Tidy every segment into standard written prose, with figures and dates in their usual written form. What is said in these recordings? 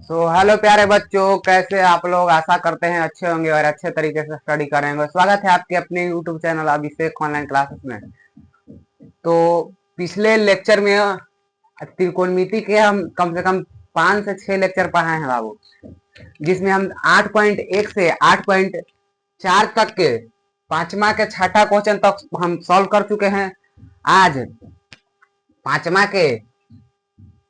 Hello प्यारे बच्चों, कैसे आप लोग? आशा करते हैं अच्छे होंगे और अच्छे तरीके से स्टडी करेंगे। स्वागत है आपके अपने यूट्यूब चैनल अभिषेक ऑनलाइन क्लासेस में। तो पिछले लेक्चर में त्रिकोणमिति के हम कम से कम 5 से 6 लेक्चर पढ़ाए हैं बाबू, जिसमें हम 8.1 से 8.4 तक के पांचवा के छठा क्वेश्चन तक हम सॉल्व कर चुके हैं। आज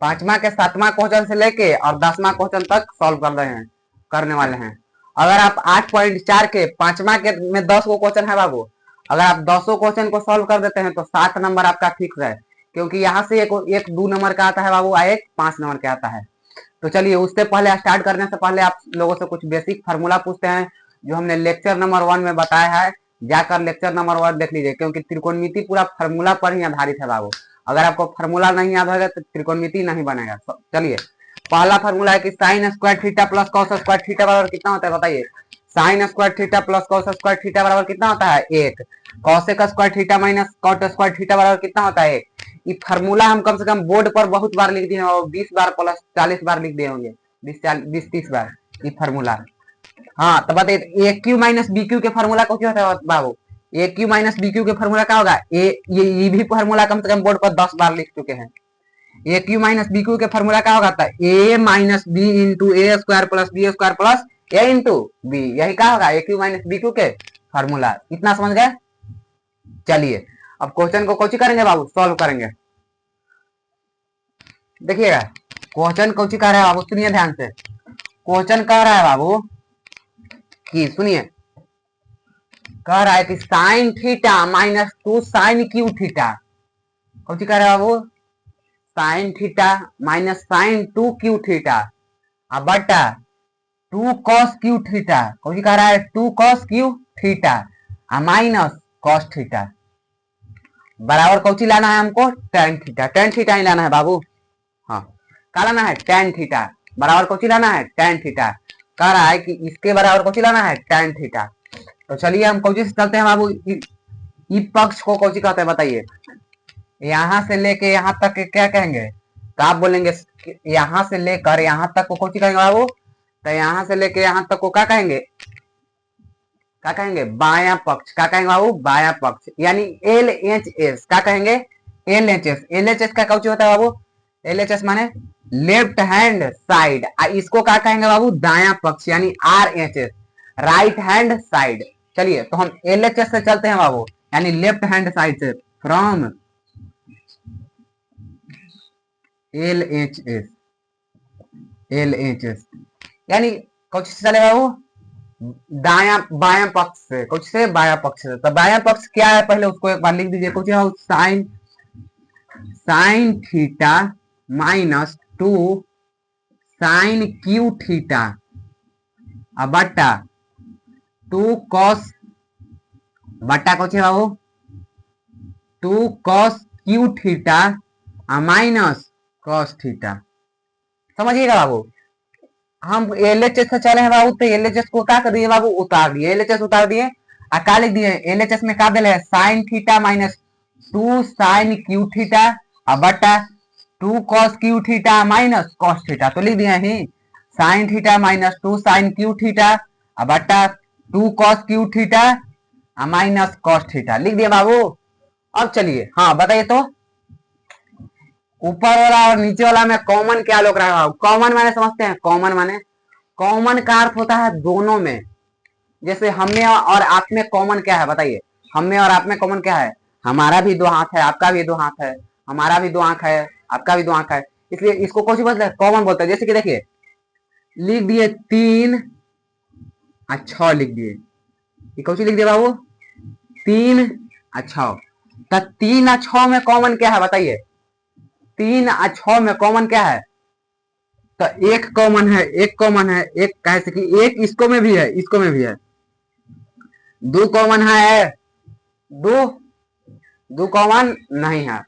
पांचवा के सातवां क्वेश्चन से लेके और 10वां क्वेश्चन तक सॉल्व करने वाले हैं। अगर आप 8.4 के पांचवा के में 10 गो क्वेश्चन है बाबू, अगर आप 10 क्वेश्चन को सॉल्व कर देते हैं तो 7 नंबर आपका फिक्स है, क्योंकि यहाँ से एक 2 नंबर का आता है बाबू और एक 5 नंबर का आता है। तो चलिए, उससे पहले स्टार्ट करने से पहले आप लोगों से कुछ बेसिक फार्मूला पूछते हैं जो हमने लेक्चर नंबर 1 में बताया है। जाकर लेक्चर नंबर 1 देख लीजिए, क्योंकि त्रिकोणमिति पूरा फार्मूला पर ही आधारित है बाबू। अगर आपको फार्मूला नहीं याद होगा तो त्रिकोणमिति नहीं बनेगा। चलिए, पहला फार्मूला है कि sine square theta plus cos square theta बराबर कितना होता है बताइए। Sine square theta plus cos square theta बराबर कितना होता है? 1। Cosec square theta minus cot square theta बराबर कितना होता है? 1। ये फार्मूला हम कम से कम बोर्ड पर बहुत बार लिख दिए हैं और 20 बार प्लस 40 बार लिख दिए होंगे, 20-30 बार ये फार्मूला। हाँ, तो बताइए ए क्यू माइनस बी क्यू के फार्मूला को क्या होता है बाबू? ए क्यू माइनस बी क्यू के फार्मूला क्या होगा? ये भी फार्मूला कम से कम बोर्ड पर 10 बार लिख चुके हैं। A cube minus B cube के फार्मूला क्या होगा? A minus B into A square plus B square plus A into B, यही क्या होगा? A cube minus B cube के फार्मूला। इतना समझ गए? चलिए, अब क्वेश्चन को कोची करेंगे बाबू, सॉल्व करेंगे। देखिएगा क्वेश्चन कोची कह रहा है बाबू, सुनिए ध्यान से। क्वेश्चन कह रहा है बाबू कि सुनिए, कह रहा है कि sine theta minus 2 sine cube theta. कौन कह रहा है बाबू? Sine theta minus sine 2 cube theta बटा 2 कॉस क्यू थीटा। कौन कह रहा है? 2 cos cube theta minus cos theta बराबर कौची लाना है हमको? Tan theta. टेन थीटा ही लाना है बाबू। हाँ, क्या लाना है? टेन थीटा बराबर कौची लाना है? Tan theta. कह रहा है कि इसके बराबर कौची लाना है? Tan theta. तो चलिए हम कौची से चलते हैं बाबू। ई पक्ष को कौची कहते हैं बताइए। यहां से लेके यहां तक के क्या कहेंगे? तो आप बोलेंगे यहां से लेकर यहां तक को कौची कहेंगे बाबू? तो यहां से लेके यहां तक को क्या कहेंगे? क्या कहेंगे? बायां पक्ष। क्या कहेंगे बाबू? बायां पक्ष, यानी एल एच एस। क्या कहेंगे? L H S. L H S का कौची होता है बाबू? एल एच एस माने लेफ्ट हैंड साइड। इसको क्या कहेंगे बाबू? दायां पक्ष, यानी are H S, right hand side. चलिए, तो हम एल एच एस से चलते हैं बाबू, यानी लेफ्ट हैंड साइड से, from L H S. L H S यानी कौन से चले बाबू? दाया बाया पक्ष से। कौन से? बाया पक्ष से। तो बाया पक्ष क्या है पहले उसको एक बार लिख दीजिए। कुछ sine sine theta minus 2 sine cube theta बटा 2 कॉस बटा कौन से बाबू? 2 cos cube theta minus cos theta. समझिएगा बाबू, हम एलएचएस से चले हैं बाबू, तो एलएचएस को क्या कर दिए बाबू? उतार दिए। एलएचएस उतार दिए और क्या लिख दिए? एलएचएस में क्या दिले है? Sine theta minus 2 sine cube theta बटा 2 cos cube theta minus cos theta. तो लिख दिए ही sine theta minus 2 sine cube theta बटा 2 cos cube theta minus cos theta लिख दिया बाबू। अब चलिए, हाँ बताइए तो ऊपर वाला और नीचे वाला में कॉमन क्या लोग रहा है? कॉमन माने समझते हैं? कॉमन माने, कॉमन का अर्थ होता है दोनों में। जैसे हम में और आप में कॉमन क्या है बताइए? हम में और आप में कॉमन क्या है? हमारा भी 2 हाथ है, आपका भी 2 हाथ है, हमारा भी 2 आंख है, आपका भी 2 आंख है, इसलिए इसको कौन सी बोलते हैं? कॉमन बोलते हैं। जैसे कि देखिए, लिख दिए 3 और 6 लिख दिए। ये कौन सी लिख दिया बाबू? 3 और 6। तो 3 और 6 में कॉमन क्या है बताइए? 3 और 6 में कॉमन क्या है? तो एक कॉमन है, एक कॉमन है, एक कैसे कि एक इसको में भी है, इसको में भी है। 2 कॉमन है, 2 2 कॉमन नहीं है।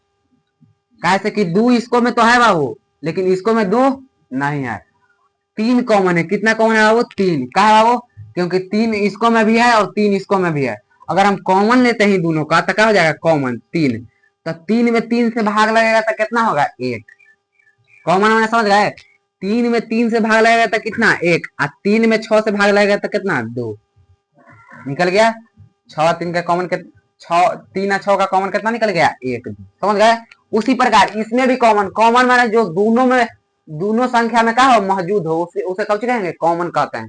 कैसे कि 2 इसको में तो है बाबू, लेकिन इसको में 2 नहीं है। 3 कॉमन है। कितना कॉमन है बाबू? 3। क्या है बाबू? क्योंकि 3 इसको में भी है और 3 इसको में भी है। अगर हम कॉमन लेते हैं दोनों का तो क्या हो जाएगा? कॉमन 3। तो 3 में 3 से भाग लगेगा तो कितना होगा? 1। कॉमन मैंने समझ गए? 3 में 3 से भाग लगेगा तो कितना 1, और 3 में 6 से भाग लगेगा तो कितना 2, निकल गया। 6 3 का कॉमन, 3 और 6 का कॉमन कितना निकल गया 1 2, समझ गए। उसी प्रकार इसमें भी कॉमन, कॉमन माने जो दोनों में, दोनों संख्या में क्या हो मौजूद हो, उसे कौन कहेंगे कॉमन कहते हैं,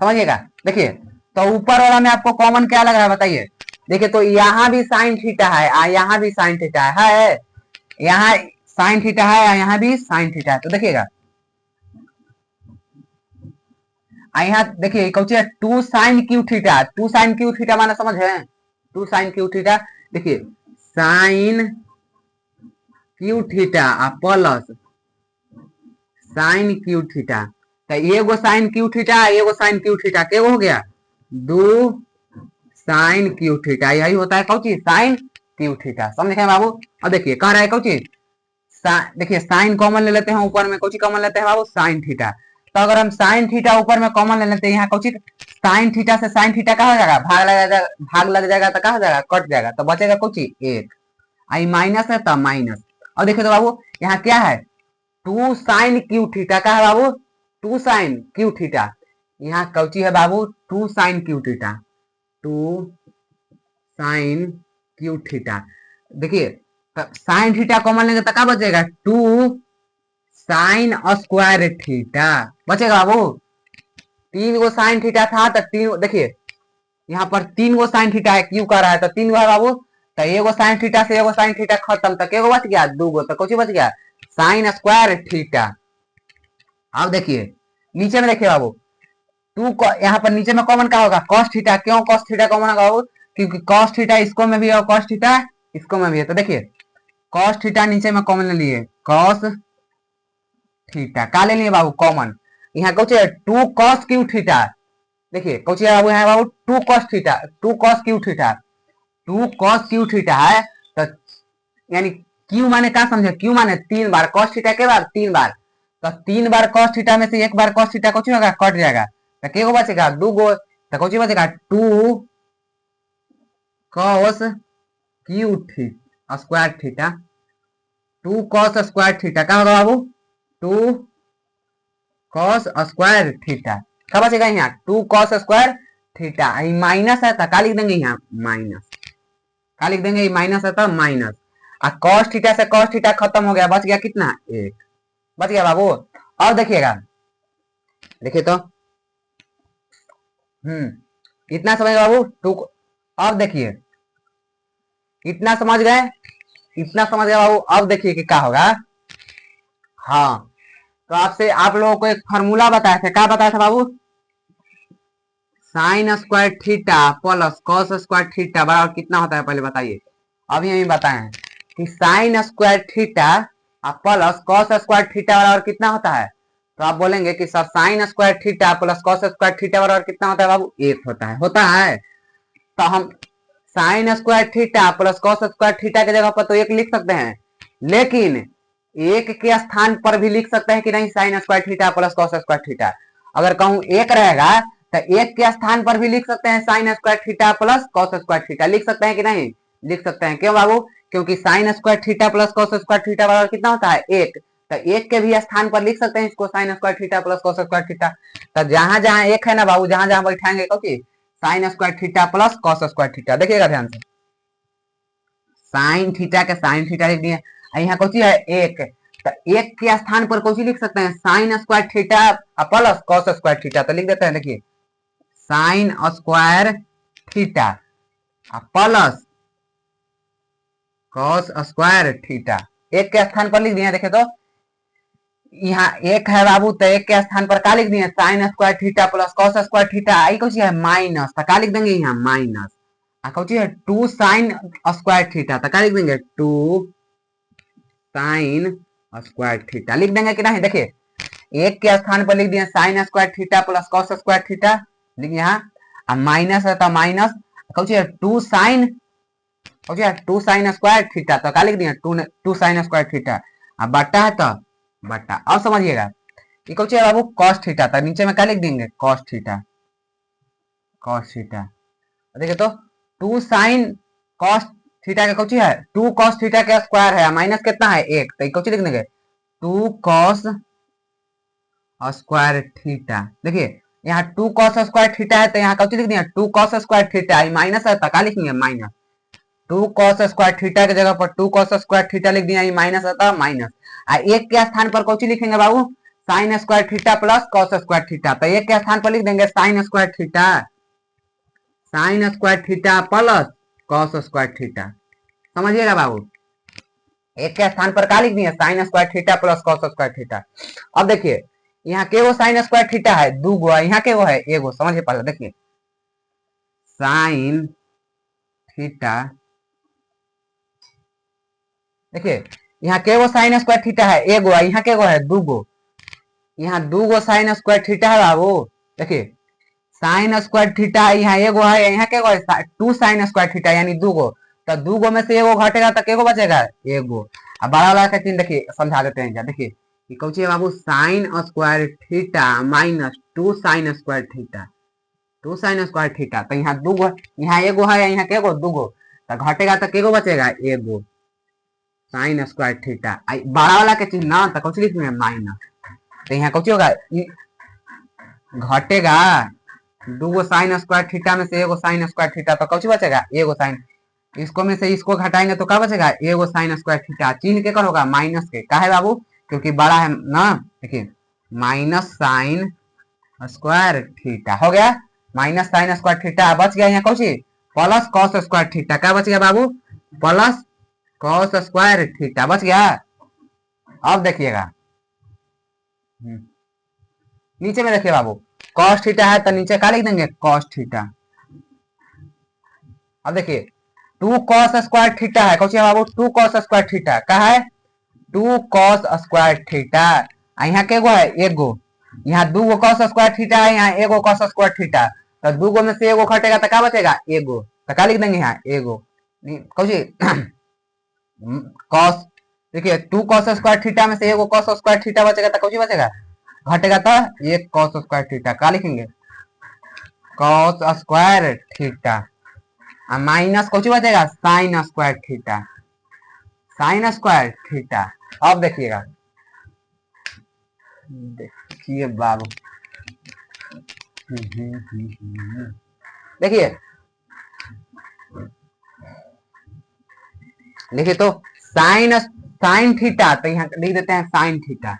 समझिएगा। देखिए तो ऊपर वाला में आपको कॉमन क्या लग रहा है बताइए। देखिए तो यहाँ भी साइन थीटा है, यहाँ भी साइन थीटा है, यहाँ साइन थीटा है, यहाँ भी साइन थीटा है। तो देखिएगा यहाँ देखिए कौन है 2 sine cube theta, 2 sine cube theta माना समझ है, 2 साइन क्यू थीटा। देखिए sine cube theta plus sine cube theta, तो एगो साइन क्यू थीटा एगो साइन क्यू थीटा के हो गया 2 साइन क्यू थीटा, यही होता है कौची साइन क्यू थीटा, समझे बाबू। अब देखिए कह रहा है कौची, देखिए साइन कॉमन ले लेते हैं, ऊपर में कौची कॉमन लेते हैं बाबू साइन थीटा। तो अगर हम साइन थीटा ऊपर में कॉमन ले लेते हैं, यहाँ कौची साइन थीटा से साइन थीटा कहा हो जाएगा भाग लग जाएगा तो कहा हो जाएगा कट जाएगा, तो बचेगा कौची 1, आई माइनस है तो माइनस। और देखिए तो बाबू यहाँ क्या है 2 साइन क्यू थीटा का है बाबू, 2 साइन क्यू थीटा, यहाँ कौची है बाबू 2 sine cube theta, 2 sine cube theta. देखिए साइन थीटा कॉमन लेंगे तो क्या बचेगा 2 साइन स्क्वायर थीटा बचेगा बाबू। 3 गो साइन थीटा था तो 3, देखिए यहाँ पर 3 गो साइन थीटा है, क्यू कर रहा है तो 3 गो है बाबू, तो एगो साइन थीटा से एगो साइन थीटा खत्म, तो एगो बच गया 2 गो, तो कुछ बच गया साइन स्क्वायर थीटा। अब देखिए नीचे में देखिए बाबू 2 यहाँ पर नीचे में कॉमन क्या होगा कॉस थीटा, क्यों कॉस थीटा कॉमन होगा बाबू, क्योंकि कॉस थीटा इसको में भी है और कॉस थीटा इसको में भी है। तो देखिए कॉस थीटा नीचे में कॉमन ले लिए, कॉस थीटा का ले लिए बाबू कॉमन, यहाँ कुछ 2 कॉस क्यू थीटा, देखिए कुछ बाबू यहाँ बाबू 2 cos theta, 2 cos cube theta, 2 cos cube theta है, तो यानी क्यू माने क्या समझे, क्यू माने 3 बार, कॉस थीटा के बार 3 बार, तो 3 बार कॉस थीटा में से 1 बार कॉस थीटा कुछ होगा कट जाएगा, तो के गो बचेगा 2 गो, तो कुछ बचेगा 2 cos cube theta square theta, 2 cos square theta क्या होगा बाबू 2 कॉस स्क्वायर थीटा, क्या बचेगा यहाँ 2 कॉस स्क्वायर थीटा, माइनस है तो क्या लिख देंगे यहाँ माइनस, क्या लिख देंगे माइनस है तो माइनस, और कॉस थीटा से कॉस थीटा खत्म हो गया, बच गया कितना 1 बच गया बाबू। और देखिएगा देखिए तो इतना समझ बाबू 2, अब देखिए इतना समझ गए, इतना समझ गए बाबू। अब देखिए कि क्या होगा, हाँ तो आपसे आप लोगों को एक फार्मूला बताया था, क्या बताया था बाबू sine square theta plus cos square theta बराबर कितना होता है पहले बताइए। अभी हम बताए हैं कि sine square theta plus cos square theta बराबर कितना होता है, तो आप बोलेंगे कि sir sign square theta plus cos square theta बराबर कितना होता है बाबू 1 होता है, होता है। तो हम sign square theta plus cos square theta की जगह पर तो 1 लिख सकते हैं, लेकिन 1 के स्थान पर भी लिख सकते हैं कि नहीं sign square theta plus cos square theta, अगर कहूं 1 रहेगा तो 1 के स्थान पर भी लिख सकते हैं sine square theta plus cos square theta, लिख सकते हैं कि नहीं लिख सकते हैं, क्यों बाबू क्योंकि sign square theta plus cos square theta बराबर कितना होता है 1, तो 1 के भी स्थान पर लिख सकते हैं इसको sign square theta plus cos square theta. तो जहां जहां 1 है ना बाबू, जहां जहां बैठाएंगे क्योंकि sign square theta plus cos square theta, देखिएगा ध्यान से साइन थीटा के साइन थीटा लिख दिए, यहाँ कौन है 1, तो 1 के स्थान पर कौन लिख सकते हैं sine square theta plus cos square theta, तो लिख देते हैं देखिए sign square theta plus cos square theta, 1 के स्थान पर लिख दिए। देखे तो यहाँ 1 है बाबू, तो 1 के स्थान पर क्या लिख दिए sine square theta plus cos square theta, आई कौन है माइनस, तो क्या लिख देंगे यहाँ माइनस, कौन है 2 साइन स्क्वायर थीटा, तो क्या लिख देंगे 2 साइन स्क्वायर थीटा, लिख देंगे कि नहीं। देखिए 1 के स्थान पर लिख दिए sine square theta plus cos square theta, लिख यहाँ माइनस है तो माइनस कौन है 2 साइन, कौन है 2 साइन स्क्वायर थीटा, तो क्या लिख दिए 2 साइन स्क्वायर थीटा, बट्टा है तो बट्टा। अब समझिएगा ये कौन है बाबू कॉस थीटा, तो नीचे में क्या लिख देंगे कॉस थीटा, कॉस थीटा। देखिए तो 2 साइन कॉस थीटा का कौन है 2 कॉस थीटा का स्क्वायर है, माइनस कितना है 1, तो कौन लिख देंगे 2 कॉस स्क्वायर थीटा। देखिए यहाँ 2 cos स्क्वायर थीटा है तो यहाँ क्या लिख दिया 2 cos स्क्वायर थीटा, माइनस है तो क्या लिखेंगे माइनस। 2 cos स्क्वायर थीटा की जगह पर 2 cos स्क्वायर थीटा लिख दिया, माइनस आता माइनस। एक के स्थान पर कौन लिखेंगे बाबू sine square theta plus cos square theta, तो एक के स्थान पर लिख देंगे sine square theta, sine square theta plus cos square theta. समझिएगा बाबू, एक के स्थान पर क्या लिख दिए sine square theta plus cos square theta. अब देखिए यहाँ के वो साइन स्क्वायर थीटा है 2 गो, यहाँ के वो है एगो, समझिए पहले देखिए साइन थीटा, देखिए यहाँ के वो साइन स्क्वायर थीटा है एगो, यहाँ के वो है 2 गो, यहाँ 2 गो साइन स्क्वायर थीटा है बाबू। देखिए साइन स्क्वायर थीटा यहाँ एगो है, यहाँ के है 2 साइन स्क्वायर थीटा यानी 2 गो, तो 2 गो में से एगो घटेगा तो केगो बचेगा एगो। अब बड़ा वाला का चिन्ह देखिए समझा देते हैं क्या, देखिए ये कौन है बाबू sine square theta minus 2 sine square theta, 2 sine square theta, तो यहाँ 2 गो, यहाँ एगो है यहाँ केगो 2 गो, तो घटेगा तो केगो बचेगा एगो साइन स्क्वायर थीटा। बड़ा वाला के चिन्ह ना तो कौन लिखेंगे माइनस, तो यहाँ कौन होगा घटेगा 2 गो साइन स्क्वायर थीटा में से एगो साइन स्क्वायर थीटा, तो कौन बचेगा एगो साइन, इसको में से इसको घटाएंगे तो क्या बचेगा एगो साइन स्क्वायर थीटा। चिन्ह के कर होगा माइनस के, का है बाबू क्योंकि बड़ा है ना। देखिए माइनस साइन स्क्वायर थीटा हो गया, माइनस साइन स्क्वायर थीटा बच गया, यहाँ कौन प्लस कॉस स्क्वायर थीटा, क्या बच गया बाबू प्लस कॉस स्क्वायर थीटा बच गया। अब देखिएगा नीचे में देखिए बाबू कॉस थीटा है तो नीचे क्या लिख देंगे कॉस थीटा। अब देखिए 2 cos स्क्वायर थीटा है कौन बाबू 2 cos स्क्वायर थीटा का है 2 cos स्क्वायर थीटा, यहाँ के गो है एगो, यहाँ 2 गो cos स्क्वायर थीटा है, यहाँ एगो cos स्क्वायर थीटा, तो 2 गो में से एगो घटेगा तो क्या बचेगा एगो, तो क्या लिख देंगे यहाँ एगो कौन cos। देखिए 2 cos स्क्वायर थीटा में से एगो cos स्क्वायर थीटा बचेगा तो कौन बचेगा घटेगा तो एक cos स्क्वायर थीटा, क्या लिखेंगे cos स्क्वायर थीटा, माइनस कौन बचेगा sign square theta, sine square theta. अब देखिएगा देखिए बाबू देखिए देखिए तो साइन साइन थीटा, तो यहाँ लिख देते हैं साइन थीटा।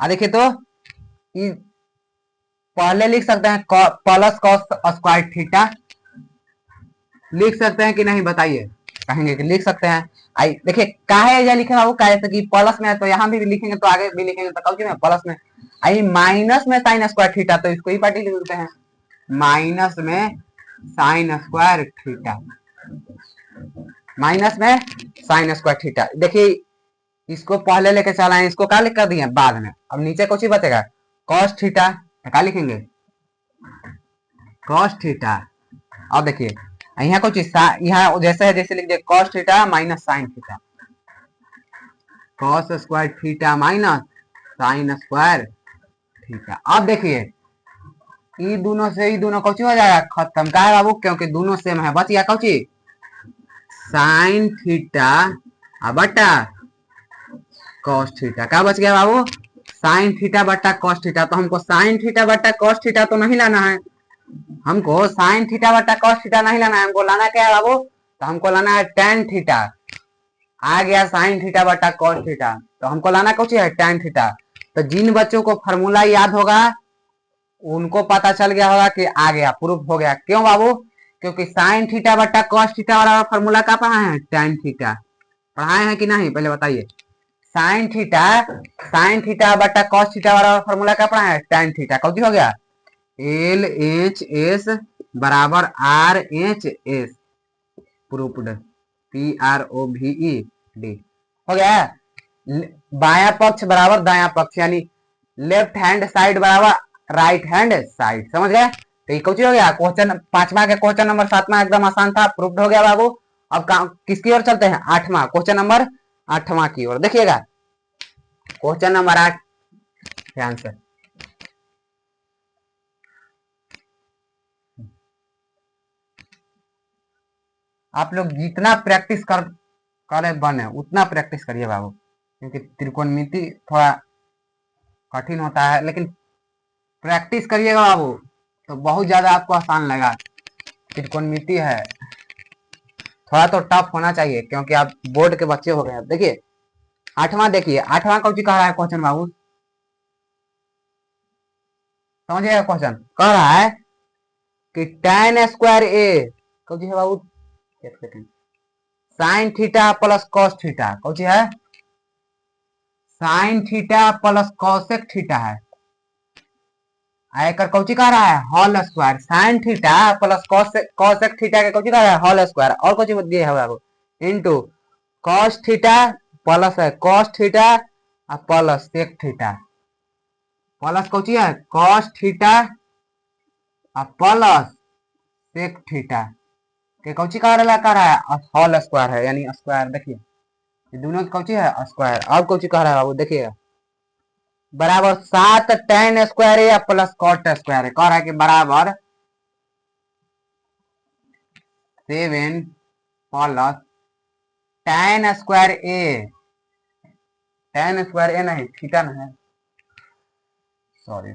देखिए तो पहले लिख सकते हैं प्लस कॉस स्क्वायर थीटा, लिख सकते हैं कि नहीं बताइए, कहेंगे कि लिख सकते हैं। आई देखिए काहे या लिखे बाबू काहे कि प्लस में है तो यहाँ भी लिखेंगे तो आगे भी लिखेंगे तो कौन में प्लस में, आई माइनस में साइन स्क्वायर थीटा तो इसको ही पार्टी लिख देते हैं माइनस में साइन स्क्वायर थीटा, माइनस में साइन स्क्वायर थीटा। देखिए इसको पहले लेके चला है, इसको क्या लिख कर दिए बाद में। अब नीचे कुछ ही बचेगा कॉस थीटा, क्या लिखेंगे कॉस थीटा। अब देखिए यहाँ कुछ यहाँ जैसे है जैसे लिख दिए cos theta minus sine theta, cos square theta minus sign square theta. अब देखिए ये दोनों से ये दोनों कौची हो जाएगा खत्म, का है बाबू क्योंकि दोनों सेम है, बच गया कौची साइन थीटा बटा कॉस थीटा, क्या बच गया बाबू साइन थीटा बटा कॉस थीटा। तो हमको साइन थीटा बटा कॉस थीटा तो नहीं लाना है, हमको साइन थीटा बटा कॉस थीटा नहीं लाना है, हमको लाना क्या है बाबू तो हमको लाना है टेन थीटा। आ गया साइन थीटा बटा कॉस थीटा, तो हमको लाना कुछ है टेन थीटा। तो जिन बच्चों को फॉर्मूला याद होगा उनको पता चल गया होगा कि आ गया प्रूफ हो गया। क्यों बाबू क्योंकि साइन थीटा बटा कॉस थीटा वाला फॉर्मूला का पढ़ाए हैं टेन थीटा, पढ़ाए हैं कि नहीं पहले बताइए। साइन थीटा बटा कॉस थीटा वाला फॉर्मूला का पढ़ाए हैं टेन थीटा, कौन हो गया एल एच एस बराबर R H S proofed PROVED हो गया। बाया पक्ष बराबर दाया पक्ष यानी लेफ्ट हैंड साइड बराबर राइट हैंड साइड, समझ गए। तो ये कुछ हो गया क्वेश्चन 5वां के क्वेश्चन नंबर 7वां एकदम आसान था, प्रूफ्ड हो गया बाबू। अब किसकी ओर चलते हैं 8वां क्वेश्चन नंबर 8वां की ओर। देखिएगा क्वेश्चन नंबर 8 ध्यान से, आप लोग जितना प्रैक्टिस करे बने उतना प्रैक्टिस करिए बाबू, क्योंकि त्रिकोणमिति थोड़ा कठिन होता है, लेकिन प्रैक्टिस करिएगा बाबू तो बहुत ज्यादा आपको आसान लगा। त्रिकोणमिति है, थोड़ा तो टफ होना चाहिए क्योंकि आप बोर्ड के बच्चे हो गए। देखिए आठवां, देखिए आठवां कौन सी कह रहा है क्वेश्चन बाबू, समझिएगा क्वेश्चन कह रहा है कि tan स्क्वायर ए कौन सी है बाबू, एक second, sine theta plus cos theta कौन सी है, sine theta plus cosec theta है। आयकर कौची कह रहा है whole square, sine theta plus cosec theta के कौची कह रहा है होल स्क्वायर, और कौची दिए है बाबू इनटू कॉस थीटा प्लस है cos theta plus sec theta, plus कौची है cos theta plus sec theta के कौची कह रहा है होल स्क्वायर है, यानी स्क्वायर। देखिए ये दोनों की कौची है स्क्वायर। और कौची कह रहा है बाबू, देखिए बराबर 7 tan स्क्वायर या प्लस कॉट स्क्वायर है, कह रहा है कि बराबर 7 plus tan square A, tan square A नहीं थीटा नहीं है, sorry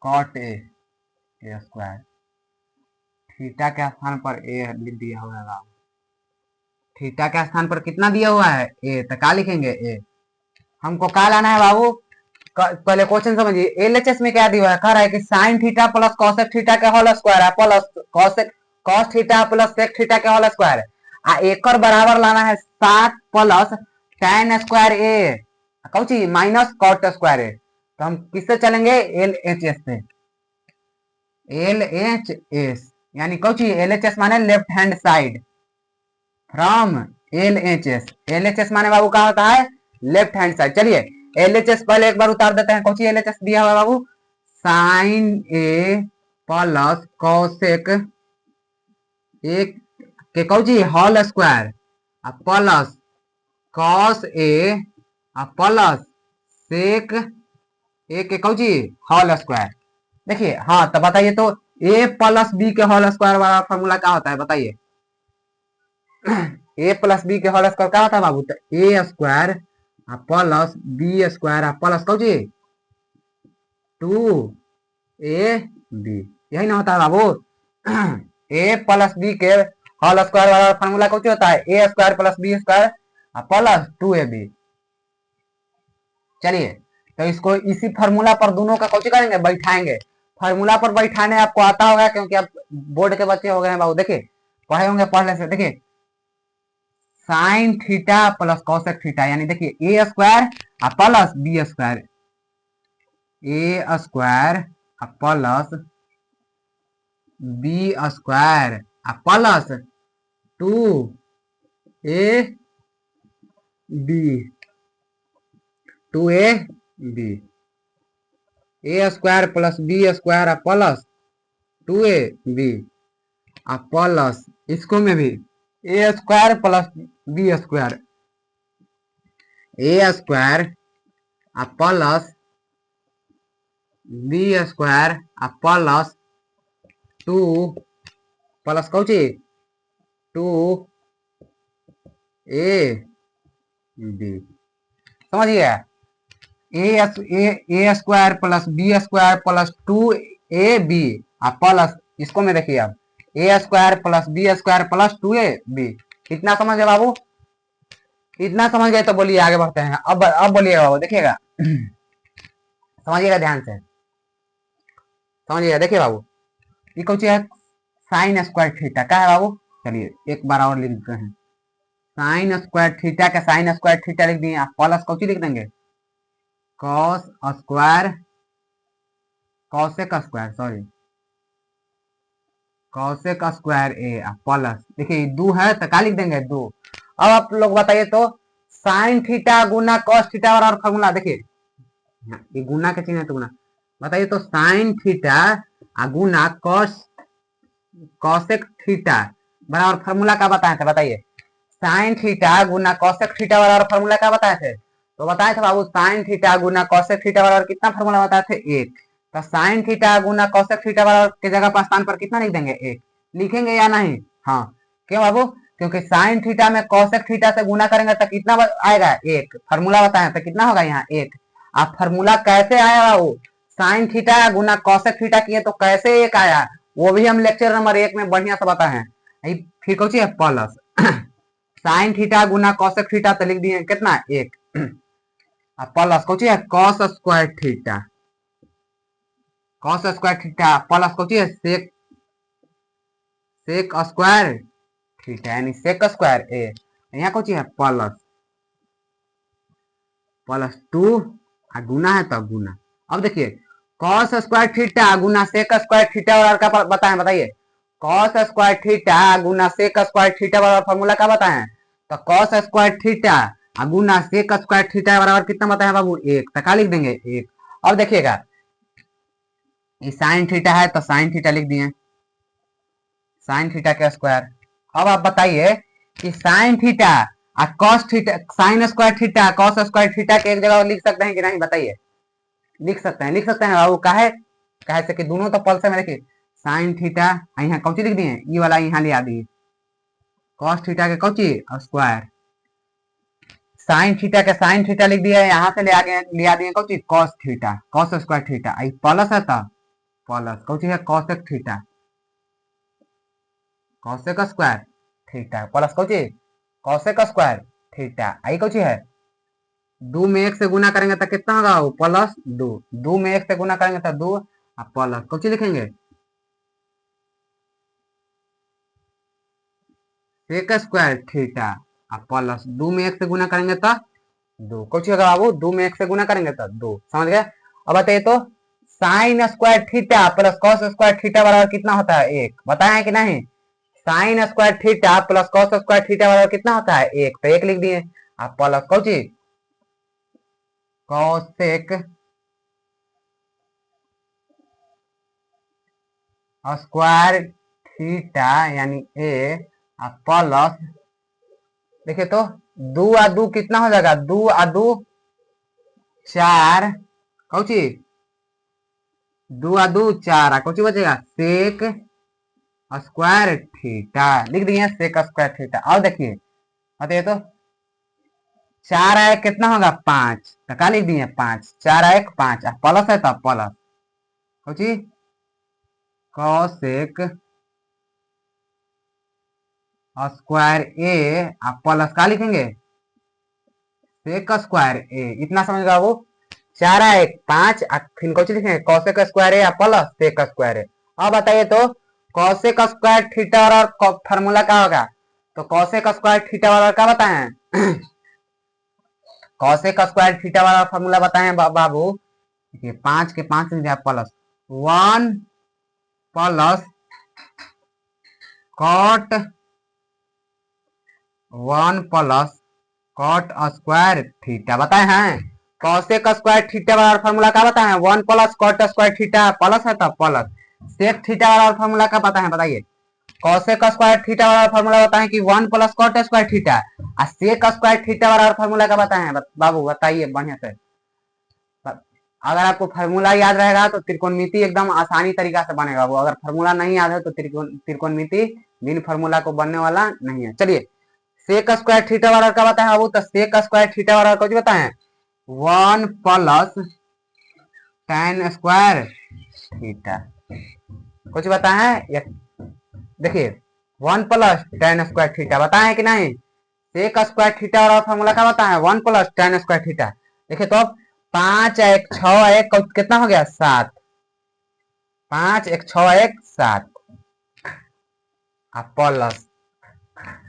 cot A square, theta के स्थान पर ए लिख दिया हुआ है, थीटा के स्थान पर कितना दिया हुआ है ए, तो क्या लिखेंगे ए। हमको क्या लाना है बाबू, पहले क्वेश्चन समझिए, एलएचएस में क्या दिया हुआ है, कह रहा है कि sine theta plus cosec theta के होल स्क्वायर है plus cos theta plus sec theta के होल स्क्वायर है, एक बराबर लाना है 7 प्लस tan स्क्वायर ए कौची माइनस कॉट स्क्वायर ए। तो हम किससे चलेंगे एलएचएस से, एलएचएस यानी कौची एलएचएस माने left hand side from LHS, LHS माने बाबू क्या होता है लेफ्ट हैंड साइड। चलिए एलएचएस पहले एक बार उतार देते हैं, कौन एलएचएस दिया हुआ बाबू sine A plus cosec A के कौची whole square plus cos A plus sec A के कौची होल स्क्वायर। देखिए हाँ तो बताइए तो ए प्लस बी के होल स्क्वायर वाला फॉर्मूला क्या होता है बताइए, ए प्लस बी के होल स्क्वायर क्या होता है बाबू, तो A square plus B square plus कौची 2ab, यही ना होता है बाबू। ए प्लस बी के होल स्क्वायर वाला फॉर्मूला कौची होता है A square plus B square plus 2ab। चलिए तो इसको इसी फार्मूला पर दोनों का कौची करेंगे बैठाएंगे, फार्मूला पर बैठाने आपको आता होगा क्योंकि आप बोर्ड के बच्चे हो गए हैं बाबू, देखिए पढ़े होंगे पहले से। देखिए sine theta plus cosec theta यानी देखिए A square plus B square, A square plus B square plus 2ab, 2ab, A square plus B square plus 2ab plus इसको में भी A square plus B square, A square plus B square plus 2 plus कौची 2ab, समझिए A square plus B square plus 2ab plus इसको में देखिए अब A square plus B square plus 2ab। इतना समझ गए बाबू, इतना समझ गए तो बोलिए आगे बढ़ते हैं। अब बोलिएगा बाबू, देखिएगा समझिएगा ध्यान से समझिएगा। देखिए बाबू ये कौन है साइन स्क्वायर थीटा क्या है बाबू, चलिए एक बार और लिख देते हैं, साइन स्क्वायर थीटा का साइन स्क्वायर थीटा लिख दिए, प्लस कौची लिख देंगे cos square cosec square sorry cosec square A plus देखिए 2 है तो क्या लिख देंगे 2। अब आप लोग बताइए तो साइन थीटा गुना कॉस थीटा और फॉर्मूला देखिए ये गुना के चिन्ह है तो गुना, बताइए तो साइन थीटा गुना कॉसेक थीटा बराबर फॉर्मूला क्या बताए थे बताइए, साइन थीटा गुना कॉसेक थीटा बराबर फॉर्मूला क्या बताए थे, तो बताए थे बाबू साइन थीटा गुना कॉसेक थीटा बराबर कितना फॉर्मूला बताए थे 1, तो साइन थीटा गुना कॉसेक थीटा बराबर के जगह पर स्थान पर कितना लिख देंगे 1 लिखेंगे या नहीं, हाँ क्यों बाबू क्योंकि साइन थीटा में कोसेक थीटा से गुना करेंगे तो कितना आएगा, एक। फार्मूला बताएं तो कितना होगा यहाँ, एक। अब फार्मूला कैसे आया वो, साइन थीटा गुना कोसेक थीटा किए तो कैसे एक आया, वो भी हम लेक्चर नंबर 1 में बढ़िया से बताए हैं। फिर कौन है प्लस साइन थीटा गुना कोसेक थीटा तो लिख दिए कितना, एक। प्लस कौन है cos square theta, cos square theta plus कौन है सेक, सेक स्क्वायर थीटा यानी सेक स्क्वायर ए। यहाँ कौन है प्लस, प्लस 2 गुना है तो गुना। अब देखिए कॉस स्क्वायर थीटा गुना सेक स्क्वायर थीटा और का बताएं, बताइए कॉस स्क्वायर थीटा गुना सेक स्क्वायर थीटा बराबर फॉर्मूला का बताएं, तो कॉस स्क्वायर थीटा गुना सेक स्क्वायर थीटा बराबर कितना बताएं बाबू, एक। तो क्या लिख देंगे, एक। अब देखिएगा ये साइन थीटा है तो साइन थीटा लिख दिए, साइन थीटा के स्क्वायर। अब आप बताइए कि साइन थीटा और cos theta, sine square theta cos square theta के एक जगह लिख सकते हैं कि नहीं, बताइए। लिख सकते हैं, लिख सकते हैं बाबू। काहे, काहे से कि दोनों तो पल्स में देखिए साइन थीटा यहाँ कौची लिख दिए, ये वाला यहाँ ले आ दिए, कॉस थीटा के कौची स्क्वायर, साइन थीटा के साइन थीटा लिख दिया, यहाँ से ले आ दिए कौची cos theta, cos square theta. आई प्लस है तो प्लस कौची है cosec theta, cosec square theta plus कौची कॉसेक स्क्वायर थीटा। आई कौची है, दो में एक से गुना करेंगे तो कितना होगा, प्लस 2, दो में एक से गुना करेंगे तो 2 प्लस कौची लिखेंगे सेक स्क्वायर थीटा प्लस 2 में एक से गुना करेंगे तो 2 कौची होगा बाबू, 2 में एक से गुना करेंगे तो 2। समझ गए। अब बताइए तो sign square theta plus cos square theta बराबर कितना होता है, एक। बताए कि नहीं, sign square theta plus cos square theta बराबर कितना होता है, एक। तो एक लिख दिए आप प्लस कौची कॉसेक स्क्वायर थीटा यानी ए प्लस, देखिए तो 2 आ 2 कितना हो जाएगा, 2 आ 2 4 कौची, 2 आ 2 4 कौची बचेगा सेक स्क्वायर थीटा, लिख दिए सेक स्क्वायर थीटा। और देखिए बताइए तो 4 आए कितना होगा 5, तो क्या लिख दिए 5, 4 आए 5 प्लस है तो प्लस कौची कॉसेक स्क्वायर ए प्लस का लिखेंगे सेक स्क्वायर ए। इतना समझ गया वो, 4 आए 5 फिर कौन लिखेंगे cosec square A plus sec square A. अब बताइए तो कॉसेक स्क्वायर थीटा और फार्मूला क्या होगा, तो कॉसेक स्क्वायर थीटा वाला क्या बताएं कॉसेक स्क्वायर थीटा वाला फार्मूला बताएं बाबू, 5 के 5 plus 1 plus cot 1 plus cot square theta बताए हैं। कॉसेक स्क्वायर थीटा वाला फार्मूला का बताए 1 plus cot square theta plus है तो प्लस सेक थीटा वाला फार्मूला का पता है, बताइए कॉसेक स्क्वायर थीटा वाला फार्मूला बताएं कि 1 प्लस कॉट स्क्वायर थीटा और सेक स्क्वायर थीटा वाला फार्मूला का बताएं बाबू, बताइए बढ़िया से। अगर आपको फार्मूला याद रहेगा तो त्रिकोणमिति एकदम आसानी तरीका से बनेगा वो, अगर फार्मूला नहीं याद है तो त्रिकोणमिति बिन फार्मूला को बनने वाला नहीं है। चलिए सेक स्क्वायर थीटा वाला का बताएं बाबू, तो सेक स्क्वायर थीटा वाला कुछ बताएं 1 प्लस tan स्क्वायर थीटा कुछ बताएं, देखिए 1 प्लस tan स्क्वायर थीटा बताएं कि नहीं, सेक स्क्वायर थीटा वाला फार्मूला का बताएं 1 प्लस tan स्क्वायर थीटा। देखिए तो 5 1 6 1 कितना हो गया 7, 5 1 6 1 7 प्लस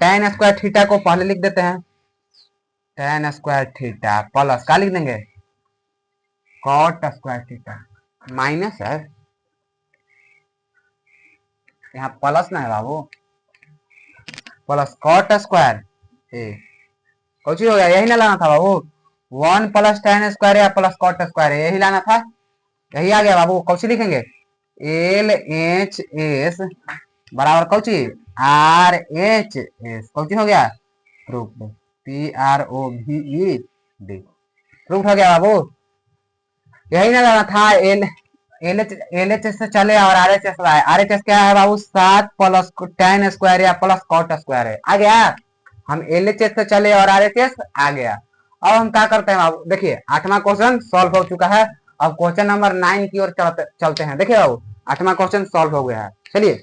tan स्क्वायर थीटा को पहले लिख देते हैं, tan स्क्वायर थीटा प्लस क्या लिख देंगे कॉट स्क्वायर थीटा माइनस है, यहाँ प्लस ना है बाबू, प्लस कॉट स्क्वायर ए कुछ हो गया, यही ना लाना था बाबू, 1 प्लस tan स्क्वायर या प्लस कॉट स्क्वायर यही लाना था, यही आ गया बाबू। कौची लिखेंगे एल एच एस बराबर कौची आर एच एस, कौची हो गया proof, P R O V E D, proof हो गया बाबू। यही ना लाना था एल एलएचएस से चले और आरएचएस आए। आरएचएस क्या है बाबू? 7 प्लस tan स्क्वायर या प्लस cot स्क्वायर है। आ गया? हम एलएचएस से चले और आरएचएस आ गया। अब हम क्या करते हैं बाबू? देखिए 8वां क्वेश्चन सॉल्व हो चुका है। अब क्वेश्चन नंबर 9 की ओर चलते हैं। देखिए बाबू 8वां क्वेश्चन सॉल्व हो गया है। चलिए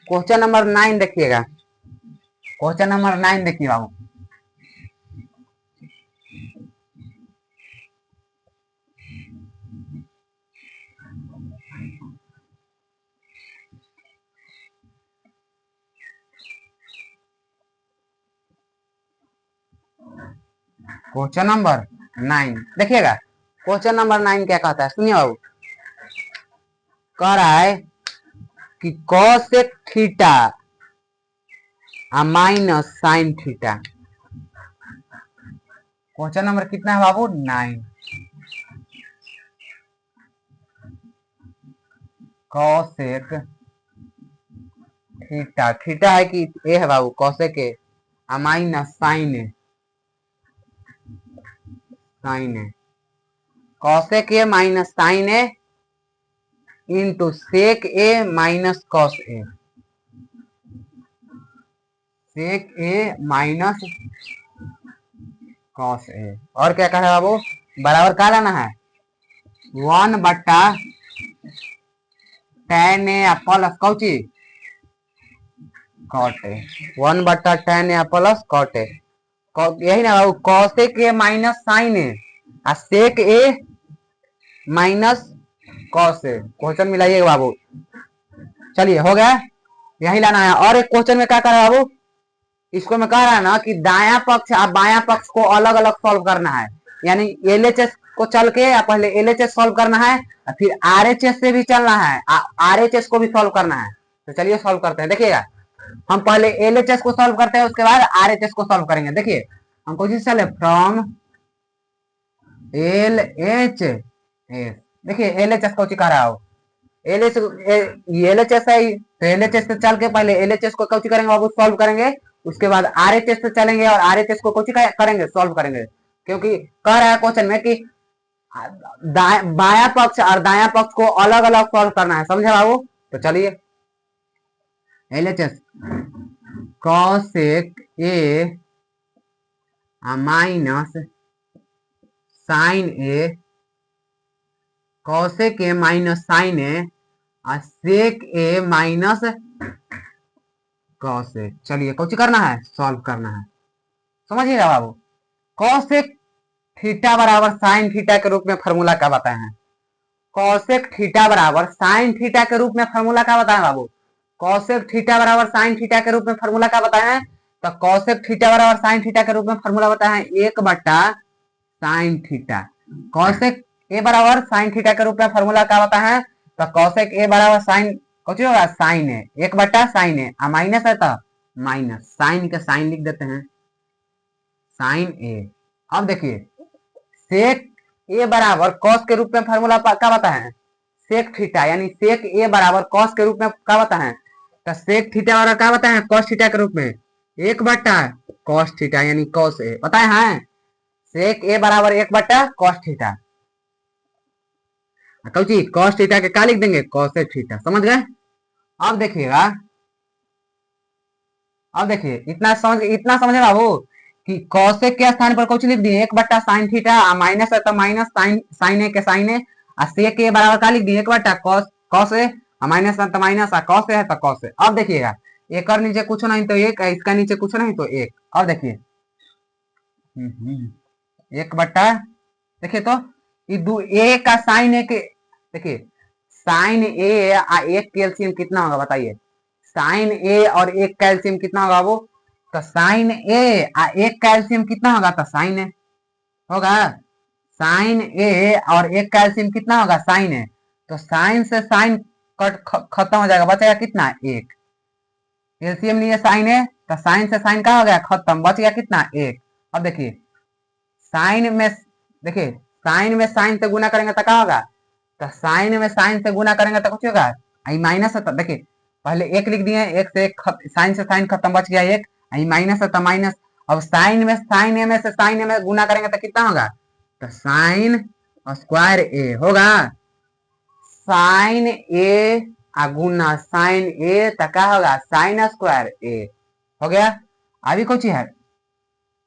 क्वेश्चन नंबर 9 देखिएगा। क्वेश्चन नंबर 9 देखिए बाबू। क्वेश्चन नंबर 9 देखिएगा। क्वेश्चन नंबर 9 क्या कहता है सुनिए बाबू। कह रहा है कि cosec theta minus sine theta. Question number कितना है बाबू? 9। cosec थीटा, थीटा है कि ए है बाबू? cosec ए माइनस साइन ए, साइन ए, cosec ए माइनस साइन ए इंटू sec ए माइनस cos ए, sec ए माइनस cos ए। और क्या कह रहा है बाबू? बराबर क्या लाना है? 1 बट्टा tan ए प्लस कौची cot ए, 1 बट्टा tan ए प्लस cot ए। यही ना बाबू? cosec ए माइनस साइन ए और sec ए माइनस cos ए। क्वेश्चन मिलाइएगा बाबू। चलिए हो गया, यही लाना है। और एक क्वेश्चन में क्या कर रहा है बाबू? इसको मैं कह रहा है ना कि दाया पक्ष और बाया पक्ष को अलग अलग सॉल्व करना है। यानी एलएचएस को चल के पहले एलएचएस सॉल्व करना है, फिर आरएचएस से भी चलना है, आरएचएस को भी सॉल्व करना है। तो चलिए सॉल्व करते हैं। देखिएगा हम पहले एलएचएस को सॉल्व करते हैं, उसके बाद आरएचएस को सॉल्व करेंगे। देखिए हम कोशिश चले फ्रॉम एल एच एस। देखिए एलएचएस को कह रहा हो, एलएचएस है तो एलएचएस से चल के पहले एलएचएस को कौची करेंगे बाबू? सॉल्व करेंगे। उसके बाद आरएचएस से चलेंगे और आरएचएस को कौची करेंगे? सॉल्व करेंगे। क्योंकि कह रहा है क्वेश्चन में कि बाया पक्ष और दाया पक्ष को अलग अलग सॉल्व करना है। समझे बाबू? तो चलिए एलएचएस cosec ए माइनस साइन ए, cosec ए माइनस साइन ए और sec ए माइनस cos ए। चलिए कौन करना है? सॉल्व करना है। समझिएगा बाबू। cosec थीटा बराबर साइन थीटा के रूप में फॉर्मूला क्या बताए हैं? cosec थीटा बराबर साइन थीटा के रूप में फॉर्मूला क्या बताए बाबू? cosec थीटा बराबर साइन थीटा के रूप में फॉर्मूला क्या बताए हैं? तो cosec थीटा बराबर साइन थीटा के रूप में फॉर्मूला बताए हैं 1 बट्टा साइन थीटा। cosec ए बराबर साइन थीटा के रूप में फॉर्मूला क्या बताए हैं? तो cosec ए बराबर साइन कुछ होगा साइन है 1 बट्टा साइन है, माइनस है तो माइनस साइन का साइन लिख देते हैं साइन ए। अब देखिए सेक ए बराबर कॉस के रूप में फॉर्मूला क्या बताए हैं? सेक थीटा, यानी सेक ए बराबर कॉस के रूप में क्या बताए हैं? तो सेक थीटा बराबर क्या बताए हैं? कॉस थीटा के रूप में 1 बट्टा कॉस थीटा यानी कॉस ए बताए हैं। सेक ए बराबर 1 बट्टा cos theta, Cauchy cos theta के क्या लिख देंगे? Cos theta. समझ गए? अब देखिएगा, अब देखिए इतना समझे बाबू कि कॉसेक के स्थान पर कुछ लिख दिए 1 बट्टा साइन थीटा, माइनस है तो माइनस साइन ए के साइन ए, और सेक ए बराबर क्या लिख दिए 1 बट्टा कॉस ए, माइनस है तो माइनस, कॉस ए है तो कॉस ए। अब देखिएगा एक और नीचे कुछ नहीं तो एक, इसका नीचे कुछ नहीं तो एक। अब देखिए 1 बट्टा, देखिए तो ए का साइन ए के, देखिए साइन ए एक कैल्सियम कितना होगा बताइए? साइन ए और एक कैल्सियम कितना होगा वो? तो साइन ए एक कैल्सियम कितना होगा? तो साइन ए होगा। साइन ए और एक कैल्सियम कितना होगा? साइन ए। तो साइन से साइन कट खत्म हो जाएगा, बचेगा कितना? एक। कैल्सियम लिए साइन ए तो साइन से साइन का हो गया खत्म, बच गया कितना? एक। अब देखिए साइन में, देखिए साइन में साइन से गुना करेंगे तो क्या होगा? तो साइन में साइन से गुना करेंगे तो कुछ होगा आई माइनस है। तो देखिए पहले एक लिख दिए, एक से एक साइन से साइन खत्म, बच गया एक, आई माइनस है तो माइनस। अब साइन में साइन ए में से साइन ए में गुना करेंगे तो कितना होगा? तो साइन स्क्वायर ए होगा। साइन ए गुना साइन ए तो क्या होगा साइन स्क्वायर ए हो गया। अभी कुछ है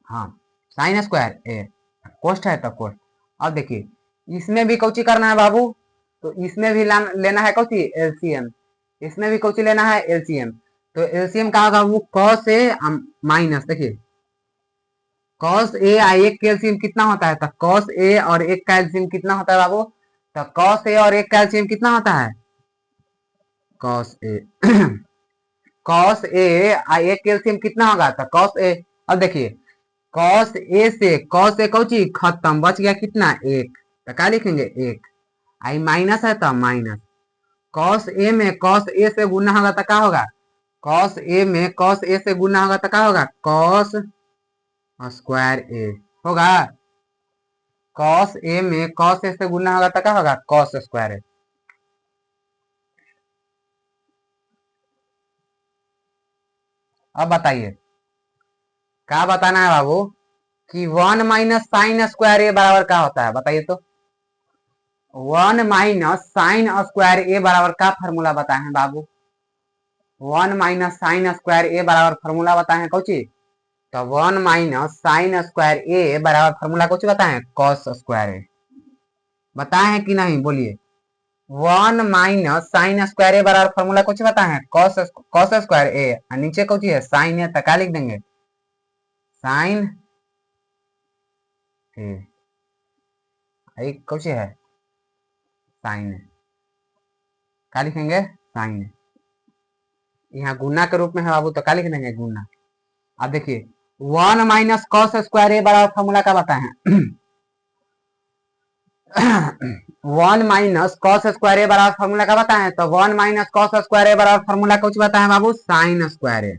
हाँ साइन स्क्वायर ए कोस्ट है तो कोस्ट। अब देखिए इसमें भी कौची करना है बाबू, तो इसमें भी लेना है कौची एलसीएम, इसमें भी कौची लेना है एलसीएम। तो एलसीएम का होगा वो कॉस ए माइनस, देखिए कॉस ए एक का एलसीएम कितना होता है, तो कॉस ए और एक का एलसीएम कितना होता है बाबू, तो कॉस ए और एक का एलसीएम कितना होता है कॉस ए कॉस ए एक का एलसीएम कितना होगा, तो कॉस ए। अब देखिए कॉस ए से कॉस ए कौची खत्म, बच गया कितना एक, तो क्या लिखेंगे एक, आई माइनस है तो माइनस, कॉस ए में कॉस ए से गुना होगा तो क्या होगा, कॉस ए में कॉस ए से गुना होगा तो क्या होगा कॉस स्क्वायर ए होगा, कॉस ए में कॉस ए से गुना होगा तो क्या होगा कॉस स्क्वायर ए। अब बताइए क्या बताना है बाबू कि 1 माइनस साइन स्क्वायर ए बराबर क्या होता है, बताइए तो 1 माइनस साइन स्क्वायर ए बराबर का फॉर्मूला बताए हैं बाबू, 1 माइनस साइन स्क्वायर ए बराबर फॉर्मूला बताए हैं कौची, तो 1 माइनस साइन स्क्वायर ए बराबर फॉर्मूला कुछ बताए हैं कॉस स्क्वायर ए, बताए हैं कि नहीं बोलिए, 1 माइनस साइन स्क्वायर ए बराबर फॉर्मूला कुछ बताए हैं कॉस कॉस स्क्वायर ए, और नीचे कुछ है साइन ए, तो क्या लिख देंगे साइन ए, कुछ है साइन ए, क्या लिखेंगे साइन ए, यहाँ गुना के रूप में है बाबू तो क्या लिख देंगे गुना। अब देखिए 1 माइनस कॉस स्क्वायर ए बराबर फॉर्मूला क्या बताए हैं 1 माइनस कॉस स्क्वायर ए बराबर फॉर्मूला का बताए हैं, तो 1 माइनस कॉस स्क्वायर ए बराबर फॉर्मूला कुछ बताए हैं बाबू साइन स्क्वायर ए,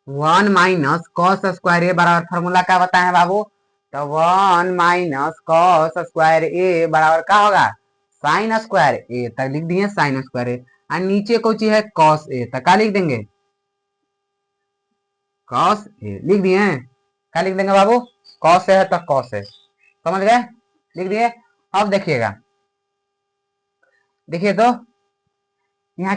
1 माइनस कॉस स्क्वायर ए बराबर फॉर्मूला क्या बताए हैं बाबू, तो 1 माइनस कॉस स्क्वायर ए बराबर क्या होगा साइन स्क्वायर ए, तक लिख दिए साइन स्क्वायर ए, और नीचे कुछ है कॉस ए, तो क्या लिख देंगे कॉस ए, लिख दिए क्या लिख देंगे बाबू कॉस ए है तो कॉस ए, समझ गए लिख दिए। अब देखिएगा देखिए तो यहाँ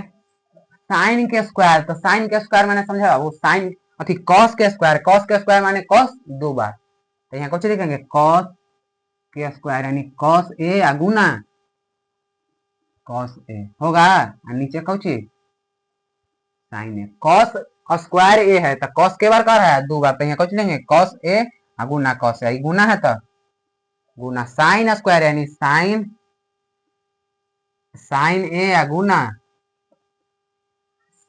साइन के स्क्वायर, तो साइन के स्क्वायर मैंने समझा वो साइन अथी कॉस के स्क्वायर, कॉस के स्क्वायर माने कॉस दो बार, तो यहाँ कुछ लिखेंगे कॉस के स्क्वायर यानी cos A Guna cos A होगा, और नीचे कुछ साइन ए, कॉस स्क्वायर ए है तो कॉस के बार कर है दो बार, तो यहाँ कुछ लेंगे cos A Guna cos A, गुना है तो गुना साइन स्क्वायर यानी साइन साइन ए गुना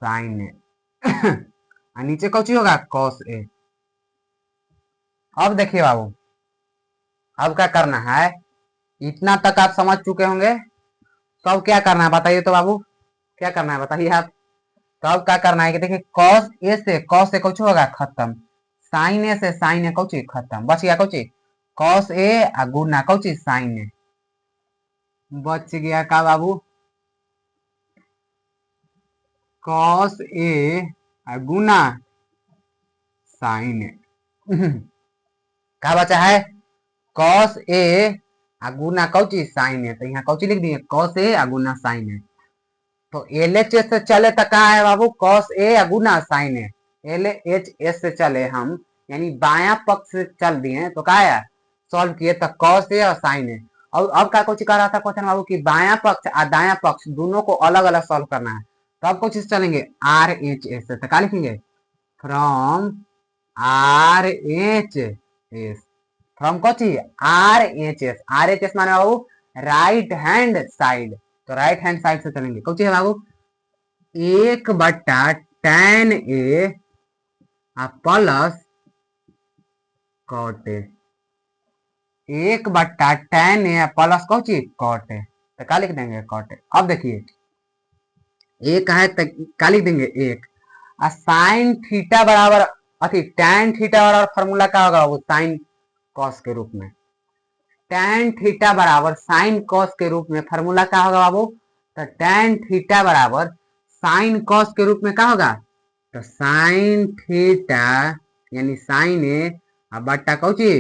साइन ए और नीचे कौची होगा कॉस ए। अब देखिए बाबू अब क्या करना है, इतना तक आप समझ चुके होंगे, तो अब क्या करना है बताइए तो बाबू क्या करना है बताइए आप, तो अब क्या करना है कि देखिए कॉस ए कुछ होगा खत्म, साइन ए से साइन ए कौची खत्म, बच गया Cauchy cos A Guna Cauchy sign ए, बच गया का बाबू कॉस ए गुना साइन ए क्या बचा है cos A Guna Cauchy sign ए, तो यहाँ कौची लिख दिए कॉस ए गुना साइन ए, तो एल एच एस से चले तो कहा है बाबू cos A Guna sign A, L H S से चले हम यानी बाया पक्ष से चल दिए तो कहा है सॉल्व किए तो कॉस ए और साइन ए, और अब क्या कुछ कर रहा था क्वेश्चन बाबू की बाया पक्ष और दाया पक्ष दोनों को अलग अलग सॉल्व करना है, तो अब कुछ चलेंगे आर एच एस से, तो क्या लिखेंगे from R H S, from कौची आर एच एस माने बाबू राइट हैंड साइड, तो राइट हैंड साइड से चलेंगे कौची है बाबू 1/tan A plus cot A, 1/tan A plus कौची कॉट ए, तो क्या लिख देंगे कॉट ए। अब देखिए एक है तो क्या लिख देंगे एक, साइन थीटा बराबर अथी tan थीटा बराबर फॉर्मूला क्या होगा वो साइन कॉस के रूप में, tan थीटा बराबर साइन कॉस के रूप में फॉर्मूला क्या होगा बाबू, तो tan थीटा बराबर साइन कॉस के रूप में क्या होगा, तो साइन थीटा यानी साइन ए बट्टा कौची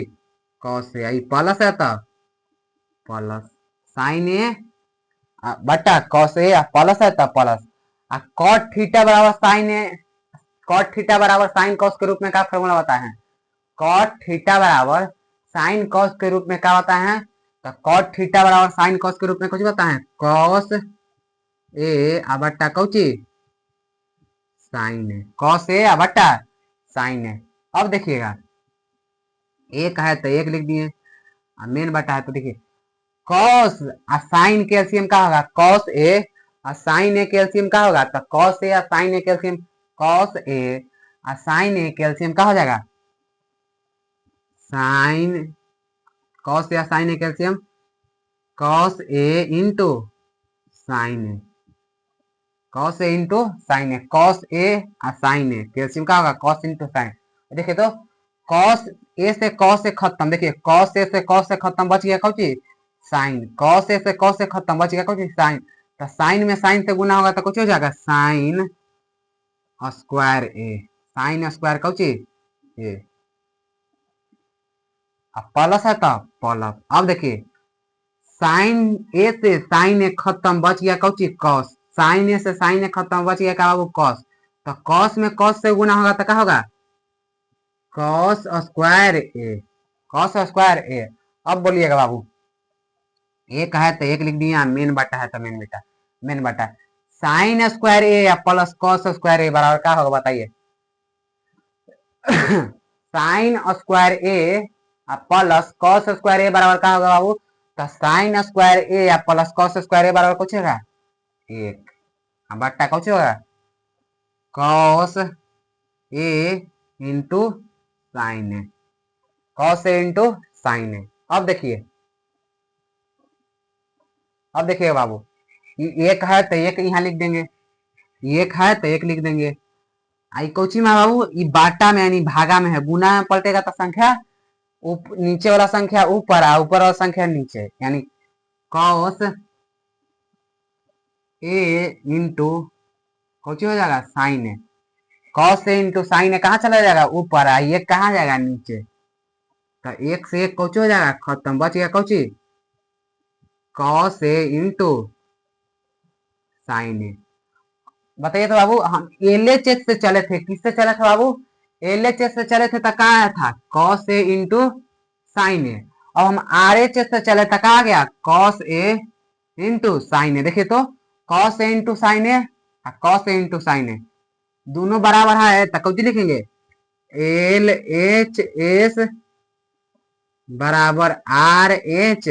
कॉस ए, प्लस है तो प्लस साइन ए बटा कॉस ए प्लस है तब प्लस कॉट थीटा बराबर साइन ए, कॉट थीटा बराबर साइन कॉस के रूप में क्या फॉर्मूला होता है, कॉट थीटा बराबर साइन कॉस के रूप में क्या होता है, तो कॉट थीटा बराबर साइन कॉस के रूप में कुछ होता है कॉस ए बट्टा कौची साइन है, कॉस ए बट्टा साइन है। अब देखिएगा एक है तो एक लिख दिए, मेन बटा है तो देखिए कॉस साइन के एलसीएम का होगा कॉस ए साइन ए के एलसीएम का होगा, तो कॉस ए साइन ए के एलसीएम कॉस ए साइन ए के एलसीएम का हो जाएगा साइन कॉस ए साइन ए के LCM cos A into sine A, cos A into sine A, cos A sign A calcium का होगा कॉस इंटू साइन। देखिए तो कॉस ए से कॉस से खत्म, देखिए कॉस ए से कॉस से खत्म बच गया कौची साइन, कॉस ए से कॉस से खत्म बच गया कौची साइन, तो साइन में साइन से गुना होगा तो कुछ हो जाएगा साइन स्क्वायर ए, साइन स्क्वायर कौची ए प्लस है तो प्लस। अब देखिए साइन ए से साइन ए खत्म बच गया कौची कॉस, साइन ए से साइन ए खत्म बच गया क्या बाबू कॉस, तो कॉस में कॉस से गुना होगा तो क्या होगा cos square A, cos square A. अब बोलिएगा बाबू एक है तो एक लिख दिया, मेन बटा है तो मेन बेटा मेन बटा साइन स्क्वायर ए या प्लस कॉस स्क्वायर ए बराबर क्या होगा बताइए sine square A plus cos square ए बराबर क्या होगा बाबू, तो साइन स्क्वायर ए या प्लस कॉस स्क्वायर ए बराबर कुछ होगा एक बट्टा कुछ होगा cos A into sine A, cos A into sine A. अब देखिए बाबू एक है तो एक यहाँ लिख देंगे, एक है तो एक लिख देंगे, आई कोची में बाबू ये बाटा में यानी भागा में है, गुना में पलटेगा तो संख्या नीचे वाला संख्या ऊपर ऊपर वाला संख्या नीचे, यानी कॉस ए इंटू कोची हो जाएगा sign A, cos A into sine ए कहाँ चला जाएगा ऊपर ये कहाँ जाएगा नीचे, तो एक से एक कोची हो जाएगा खत्म बच गया Kochi cos A into sine ए। बताइए तो बाबू हम एलएचएस से चले थे, किससे चले थे बाबू एलएचएस से चले थे तो कहाँ था cos A into sine A, अब हम आरएचएस से चले तो कहाँ गया cos A into sine A. देखिए तो cos A into sine A cos A into sine A दोनों बराबर है तो कौन लिखेंगे एल एच एस बराबर आर एच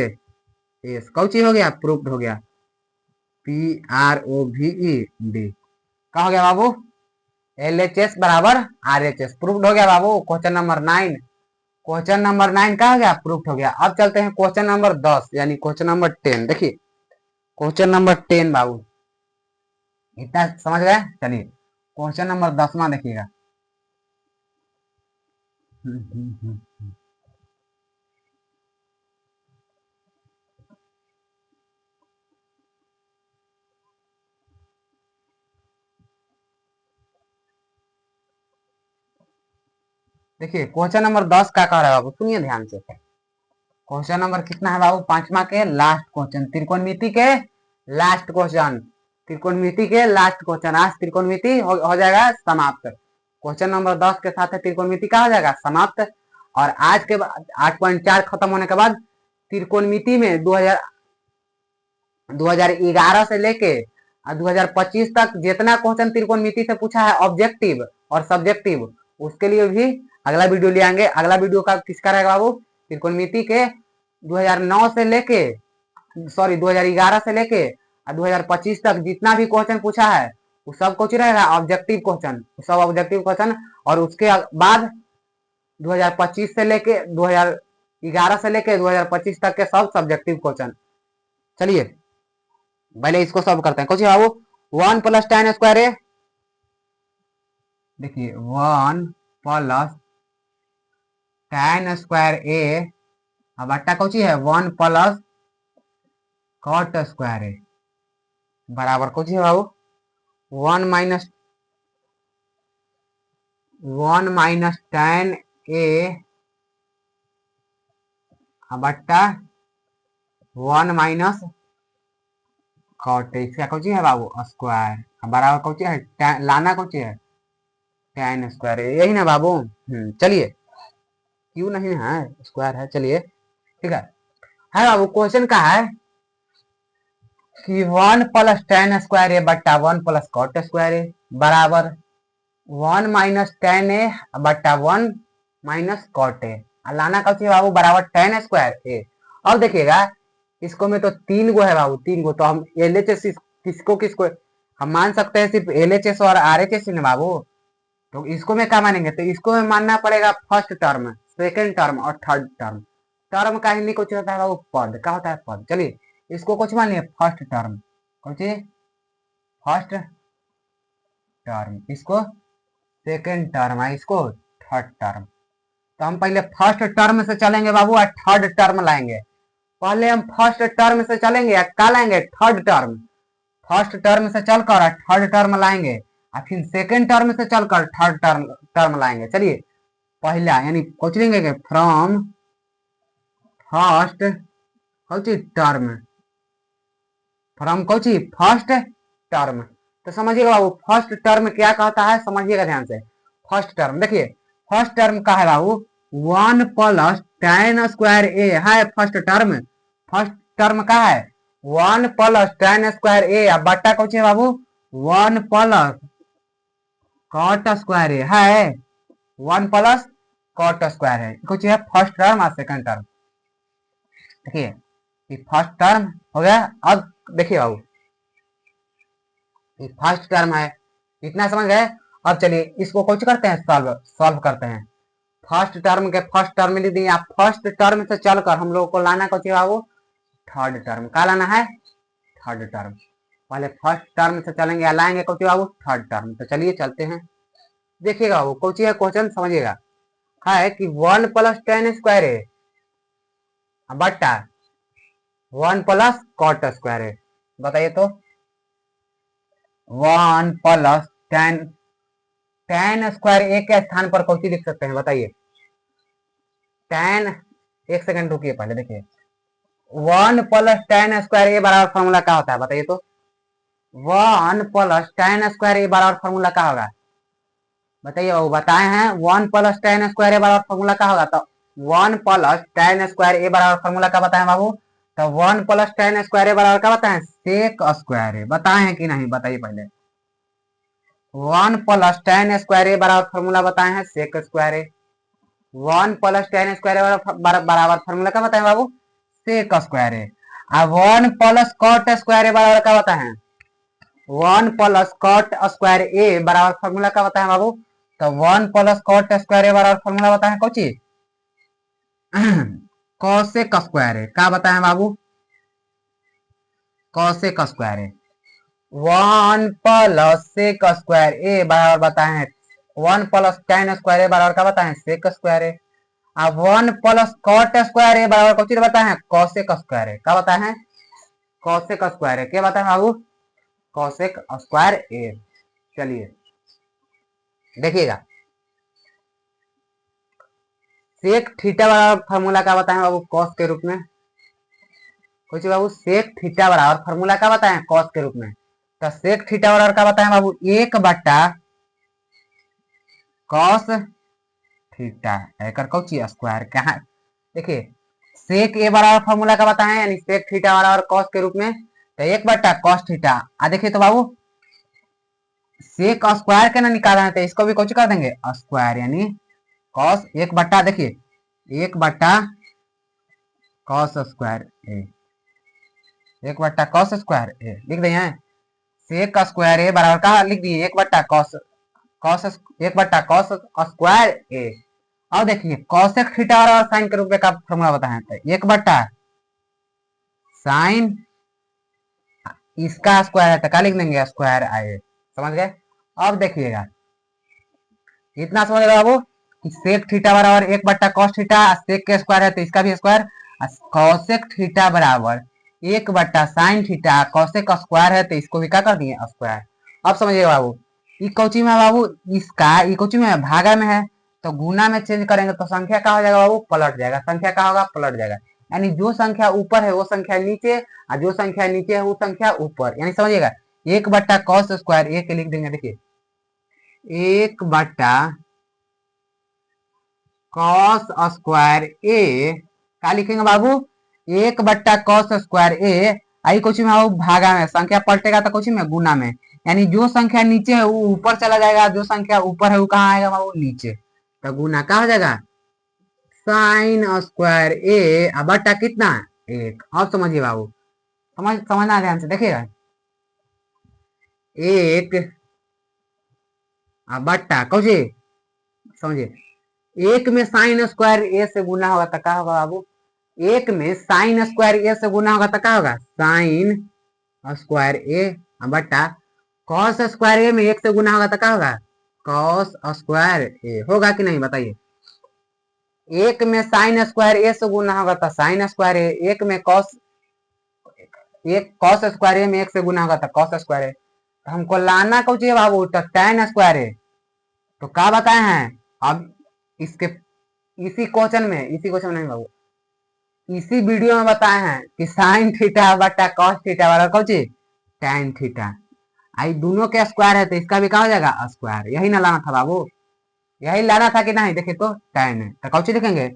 एस, कौची हो गया प्रूफ्ड हो गया P R O V E D, क्या हो गया बाबू एल एच एस बराबर आर एच एस प्रूफ्ड हो गया बाबू। क्वेश्चन नंबर 9, क्वेश्चन नंबर 9 क्या हो गया प्रूफ्ड हो गया। अब चलते हैं क्वेश्चन नंबर 10 यानी क्वेश्चन नंबर 10। देखिए क्वेश्चन नंबर 10 बाबू इतना समझ गए, चलिए क्वेश्चन नंबर 10वां देखिएगा। देखिए क्वेश्चन नंबर 10 का कह रहा है बाबू, सुनिए ध्यान से। क्वेश्चन नंबर कितना है बाबू 5वां के लास्ट क्वेश्चन, त्रिकोणमिति के लास्ट क्वेश्चन, त्रिकोणमिति के लास्ट क्वेश्चन। आज त्रिकोणमिति हो जाएगा समाप्त, क्वेश्चन नंबर 10 के साथ त्रिकोणमिति का हो जाएगा समाप्त। और आज के 8.4 खत्म होने के बाद त्रिकोणमिति में 2011 से लेके 2025 तक जितना क्वेश्चन त्रिकोणमिति से पूछा है ऑब्जेक्टिव और सब्जेक्टिव, उसके लिए भी अगला वीडियो ले आएंगे। अगला वीडियो का किसका रहेगा बाबू त्रिकोणमिति के 2009 से लेके 2011 से लेके 2025 तक जितना भी क्वेश्चन पूछा है वो सब कुछ रहेगा ऑब्जेक्टिव क्वेश्चन, सब ऑब्जेक्टिव क्वेश्चन। और उसके बाद 2025 से लेके 2011 से लेके 2025 तक के सब सब्जेक्टिव क्वेश्चन। चलिए पहले इसको सब करते हैं। कुछ बाबू 1 + tan स्क्वायर ए, देखिए 1 + tan स्क्वायर ए अब बट्टा कौची है 1 + cot स्क्वायर ए बराबर कौची है बाबू 1 - tan ए बट्टा 1 - कॉट इसका कौची है बाबू स्क्वायर बराबर कौची है लाना कौची है tan स्क्वायर यही ना बाबू। चलिए क्यों नहीं है स्क्वायर है चलिए ठीक है बाबू क्वेश्चन का है कि 1 + tan² बट्टा 1 + cot² बराबर 1 - tan A बट्टा 1 - cot A लाना कब चाहिए बाबू बराबर tan² अब देखिएगा इसको में तो 3 गो है बाबू 3 गो तो हम LHS किसको किसको हम मान सकते हैं सिर्फ LHS और RHS ना बाबू। तो इसको में क्या मानेंगे तो इसको में मानना पड़ेगा फर्स्ट टर्म सेकेंड टर्म और थर्ड टर्म। टर्म का हिंदी कुछ होता है बाबू पद क्या होता है पद। चलिए इसको कुछ मान लिया फर्स्ट टर्म कुछ फर्स्ट टर्म इसको सेकेंड टर्म है इसको थर्ड टर्म। तो हम पहले फर्स्ट टर्म से चलेंगे बाबू और थर्ड टर्म लाएंगे। पहले हम फर्स्ट टर्म से चलेंगे या क्या लाएंगे थर्ड टर्म। फर्स्ट टर्म से चलकर और थर्ड टर्म लाएंगे और फिर सेकेंड टर्म से चलकर थर्ड टर्म लाएंगे। चलिए पहला यानी कुछ लेंगे from first term from Cauchy first term. तो समझिएगा बाबू फर्स्ट टर्म क्या कहता है समझिएगा ध्यान से। फर्स्ट टर्म देखिए फर्स्ट टर्म का है बाबू 1 + tan² A है फर्स्ट टर्म। फर्स्ट टर्म का है 1 + tan² A बट्टा कौन है बाबू 1 + cot² A है 1 + cot² है कुछ है फर्स्ट टर्म और सेकंड टर्म। देखिए फर्स्ट टर्म हो गया। अब देखिए बाबू फर्स्ट टर्म है इतना समझ गए। अब चलिए इसको कुछ करते हैं सॉल्व करते हैं। फर्स्ट टर्म के फर्स्ट टर्म लिख दिए आप फर्स्ट टर्म से चलकर हम लोग को लाना कुछ बाबू थर्ड टर्म का लाना है थर्ड टर्म। पहले फर्स्ट टर्म से चलेंगे लाएंगे कुछ बाबू थर्ड टर्म। तो चलिए चलते हैं देखिएगा बाबू कुछ है क्वेश्चन समझिएगा है कि 1 + tan² A बट्टा 1 + cot² A बताइए तो 1 + tan² A के स्थान पर कौन सी लिख सकते हैं बताइए tan एक सेकंड रुकिए पहले देखिए 1 + tan² A बराबर फॉर्मूला क्या होता है बताइए तो 1 + tan² A बराबर फॉर्मूला क्या होगा बताइए वो बताए हैं 1 + tan² A बराबर फॉर्मूला क्या होगा। तो 1 + tan² A बराबर फॉर्मूला क्या बताएं बाबू। तो 1 + tan² A बराबर क्या बताएं sec² A बताए हैं कि नहीं बताइए पहले 1 + tan² A बराबर फॉर्मूला बताए हैं sec² A 1 + tan² A बराबर फॉर्मूला क्या बताएं बाबू sec² A अब 1 + cot² A बराबर क्या बताए हैं 1 + cot² A बराबर फॉर्मूला क्या बताएं बाबू। तो 1 + cot² A बराबर फॉर्मूला बताएं कौन सी cosec² A क्या बताएं बाबू cosec² A 1 + sec² A बराबर बताए हैं 1 + tan² A बराबर क्या बताए sec² A अब 1 + cot² A बराबर कौन सी बताए हैं cosec² A क्या बताए हैं cosec² A क्या बताए बाबू cosec² A। चलिए देखिएगा सेक थीटा बराबर फॉर्मूला क्या बताएं बाबू कॉस के रूप में कुछ बाबू सेक थीटा बराबर फॉर्मूला क्या बताएं कॉस के रूप में। तो सेक थीटा बराबर क्या बताएं बाबू 1 बट्टा कॉस थीटा एकर कौची स्क्वायर कहाँ देखिए सेक ए बराबर फॉर्मूला क्या बताएं यानी सेक थीटा बराबर कॉस के रूप में। तो 1 बट्टा कॉस थीटा देखिए तो बाबू सेक स्क्वायर के ना निकालना है तो इसको भी कुछ कर देंगे स्क्वायर यानी कॉस 1 बट्टा देखिए 1 बट्टा cos² A 1 बट्टा cos² A लिख दिए हैं sec² A बराबर क्या लिख दिए 1 बट्टा cos 1 बट्टा cos² A। अब देखिए cosec थीटा और साइन के रूप में का फॉर्मूला बताया था 1 बट्टा साइन इसका स्क्वायर है तो क्या लिख देंगे स्क्वायर आए समझ गए। अब देखिएगा इतना समझ रहे बाबू सेक थीटा बराबर 1 बट्टा कॉस थीटा सेक के स्क्वायर है तो इसका भी स्क्वायर कॉसेक थीटा बराबर 1 बट्टा साइन थीटा कॉसेक स्क्वायर है तो इसको भी क्या कर दिए स्क्वायर। अब समझिए बाबू ये कौची में बाबू इसका ये कौची में भागा में है तो गुना में चेंज करेंगे तो संख्या क्या हो जाएगा बाबू पलट जाएगा संख्या क्या होगा पलट जाएगा यानी जो संख्या ऊपर है वो संख्या नीचे, और जो संख्या नीचे है वो संख्या ऊपर, यानी समझिएगा 1/cos², एक लिख देंगे, देखिए 1/cos² क्या लिखेंगे बाबू, 1/cos²। आई कुछ में बाबू भागा में संख्या पलटेगा तो कुछ में गुना में, यानी जो संख्या नीचे है वो ऊपर चला जाएगा, जो संख्या ऊपर है वो कहाँ आएगा बाबू, नीचे। तो गुना क्या हो जाएगा, sin² बट्टा कितना, 1। अब समझिए बाबू, समझना ध्यान से देखिएगा, 1 बट्टा कुछ समझिए, एक में sin² से गुना होगा तो क्या होगा बाबू, एक में sin² से गुना होगा तो क्या होगा, sin² बट्टा cos² में एक से गुना होगा तो क्या होगा, cos² होगा कि नहीं बताइए। एक में sin² से गुना होगा तो sin², एक में cos² में एक से गुना होगा तो cos²। तो हमको लाना को चाहिए बाबू तो tan²। तो क्या बताए हैं, अब इसके इसी क्वेश्चन में नहीं बाबू, इसी वीडियो में बताए हैं कि sin बट्टा cos बराबर कौन चीज, tan। आई दोनों के स्क्वायर है तो इसका भी क्या हो जाएगा, स्क्वायर। यही ना लाना था बाबू, यही लाना था कि नहीं, देखिए तो tan है तो कौन लिखेंगे,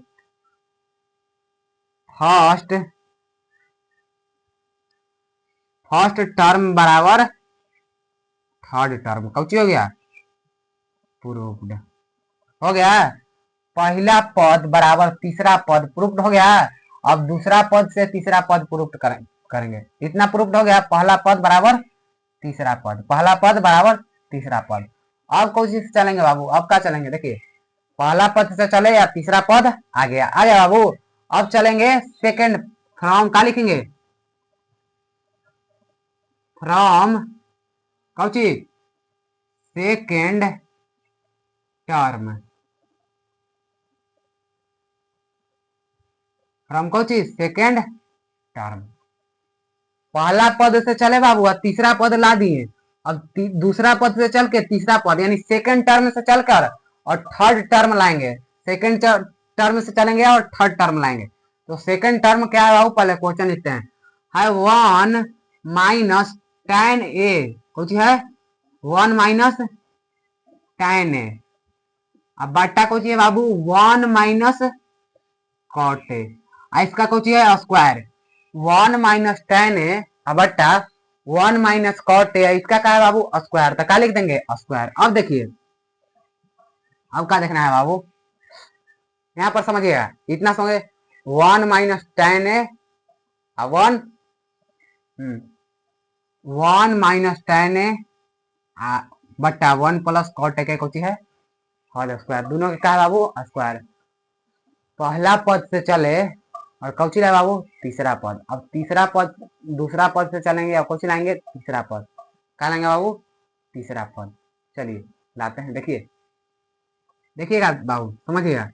फर्स्ट टर्म बराबर थर्ड टर्म, कौन हो गया, प्रूव्ड हो गया। पहला पद बराबर तीसरा पद प्रूव्ड हो गया। अब दूसरा पद से तीसरा पद प्रूव्ड करेंगे, इतना प्रूव्ड हो गया, पहला पद बराबर तीसरा पद, पहला पद बराबर तीसरा पद। अब कौन चीज से चलेंगे बाबू, अब क्या चलेंगे, देखिए पहला पद से चले या तीसरा पद आ गया बाबू। अब चलेंगे सेकंड, फ्रॉम क्या लिखेंगे, फ्रॉम कौन चीज, सेकेंड टर्म, फ्रॉम कौन चीज, सेकेंड टर्म। पहला पद से चले बाबू और तीसरा पद ला दिए, अब दूसरा पद से चल के तीसरा पद, यानी सेकंड टर्म से चलकर और थर्ड टर्म लाएंगे, सेकंड टर्म से चलेंगे और थर्ड टर्म लाएंगे। तो सेकंड टर्म क्या है बाबू, पहले क्वेश्चन लिखते हैं, है 1 माइनस tan A, कुछ है 1 माइनस tan A, अब बट्टा कुछ है बाबू 1 माइनस cot A, इसका कुछ है स्क्वायर 1 माइनस tan A बट्टा 1 माइनस cot A, इसका क्या है बाबू, स्क्वायर। तो क्या लिख देंगे, स्क्वायर। अब देखिए, अब क्या देखना है बाबू, यहाँ पर समझिएगा, इतना समझे 1 minus tan A 1 minus tan A बट्टा 1 प्लस cot A कुछ है होल स्क्वायर, दोनों के क्या है बाबू, स्क्वायर। पहला पद से चले और कौची लाए बाबू, तीसरा पद। अब तीसरा पद दूसरा पद से चलेंगे और कौची लाएंगे, तीसरा पद। क्या लाएंगे बाबू, तीसरा पद। चलिए लाते हैं, देखिएगा बाबू, समझिएगा,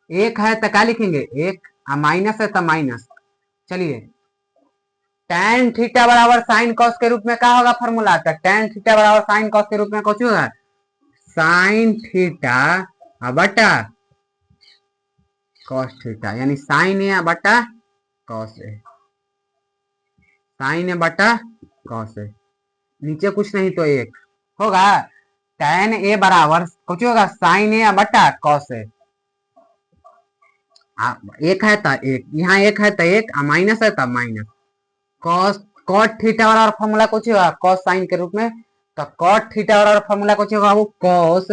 एक है तो क्या लिखेंगे, एक माइनस है तो माइनस। चलिए tan थीटा बराबर साइन कॉस के रूप में क्या होगा फॉर्मूला, तो tan थीटा बराबर साइन कॉस के रूप में कुछ होगा, साइन थीटा बटा कॉस थीटा, यानी साइन ए बटा कॉस ए, साइन ए बटा कॉस ए, नीचे कुछ नहीं तो एक होगा, tan ए बराबर कुछ होगा साइन ए बटा कॉस ए, एक है तो एक, यहाँ एक है तो एक, माइनस है तो माइनस, कॉस कॉट थीटा बराबर फॉर्मूला कुछ होगा कॉस साइन के रूप में, तो कॉट थीटा बराबर फॉर्मूला कुछ होगा वो कॉस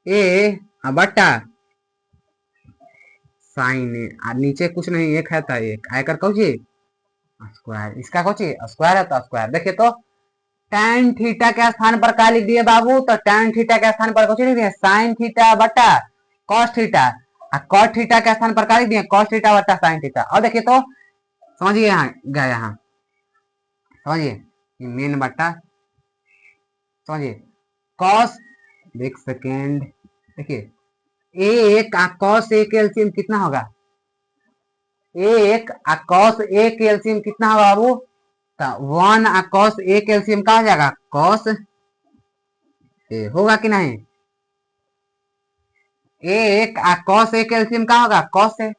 ए बटा साइन ए, नीचे कुछ नहीं, एक है तो एक आकर कौन स्क्वायर, इसका कौन स्क्वायर है तो स्क्वायर। देखिए तो tan थीटा के स्थान पर क्या लिख दिए बाबू, तो tan थीटा के स्थान पर कुछ लिख दिए साइन थीटा बटा कॉस थीटा, कॉट थीटा के स्थान पर क्या लिख दिए कॉस थीटा बटा साइन थीटा। और देखिए तो समझिए, यहाँ गया, यहाँ समझिए मेन बटा, समझिए कॉस, एक सेकेंड, देखिए एक कॉस ए के एलसीएम कितना होगा, एक कॉस ए के एलसीएम कितना होगा बाबू, तो 1 कॉस ए के एलसीएम क्या हो जाएगा, कॉस ए होगा कि नहीं, एक कॉस ए के एलसीएम क्या होगा, कॉस ए,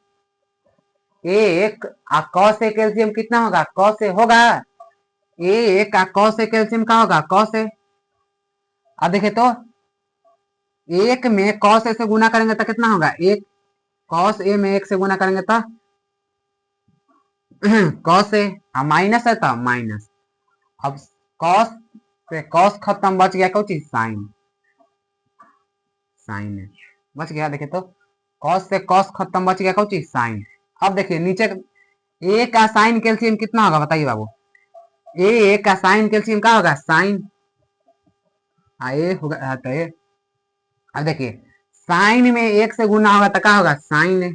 एक cos ए का एलसीएम कितना होगा? cos ए होगा। एक cos ए का एलसीएम क्या होगा? cos ए। अब देखिए तो एक में cos ए से गुना करेंगे तो कितना होगा? एक cos ए में एक से गुना करेंगे तो cos ए, माइनस है तो माइनस। अब cos से cos खत्म, बच गया कौन चीज? साइन। साइन है बच गया। देखिए तो cos से cos खत्म, बच गया कौन चीज? साइन। अब देखिए नीचे ए का साइन कैल्सियम कितना होगा बताइए बाबू? ए का साइन कैल्सियम क्या होगा? साइन। ए होगा तो ए। अब देखिए साइन में एक से गुना होगा तो क्या होगा? साइन है।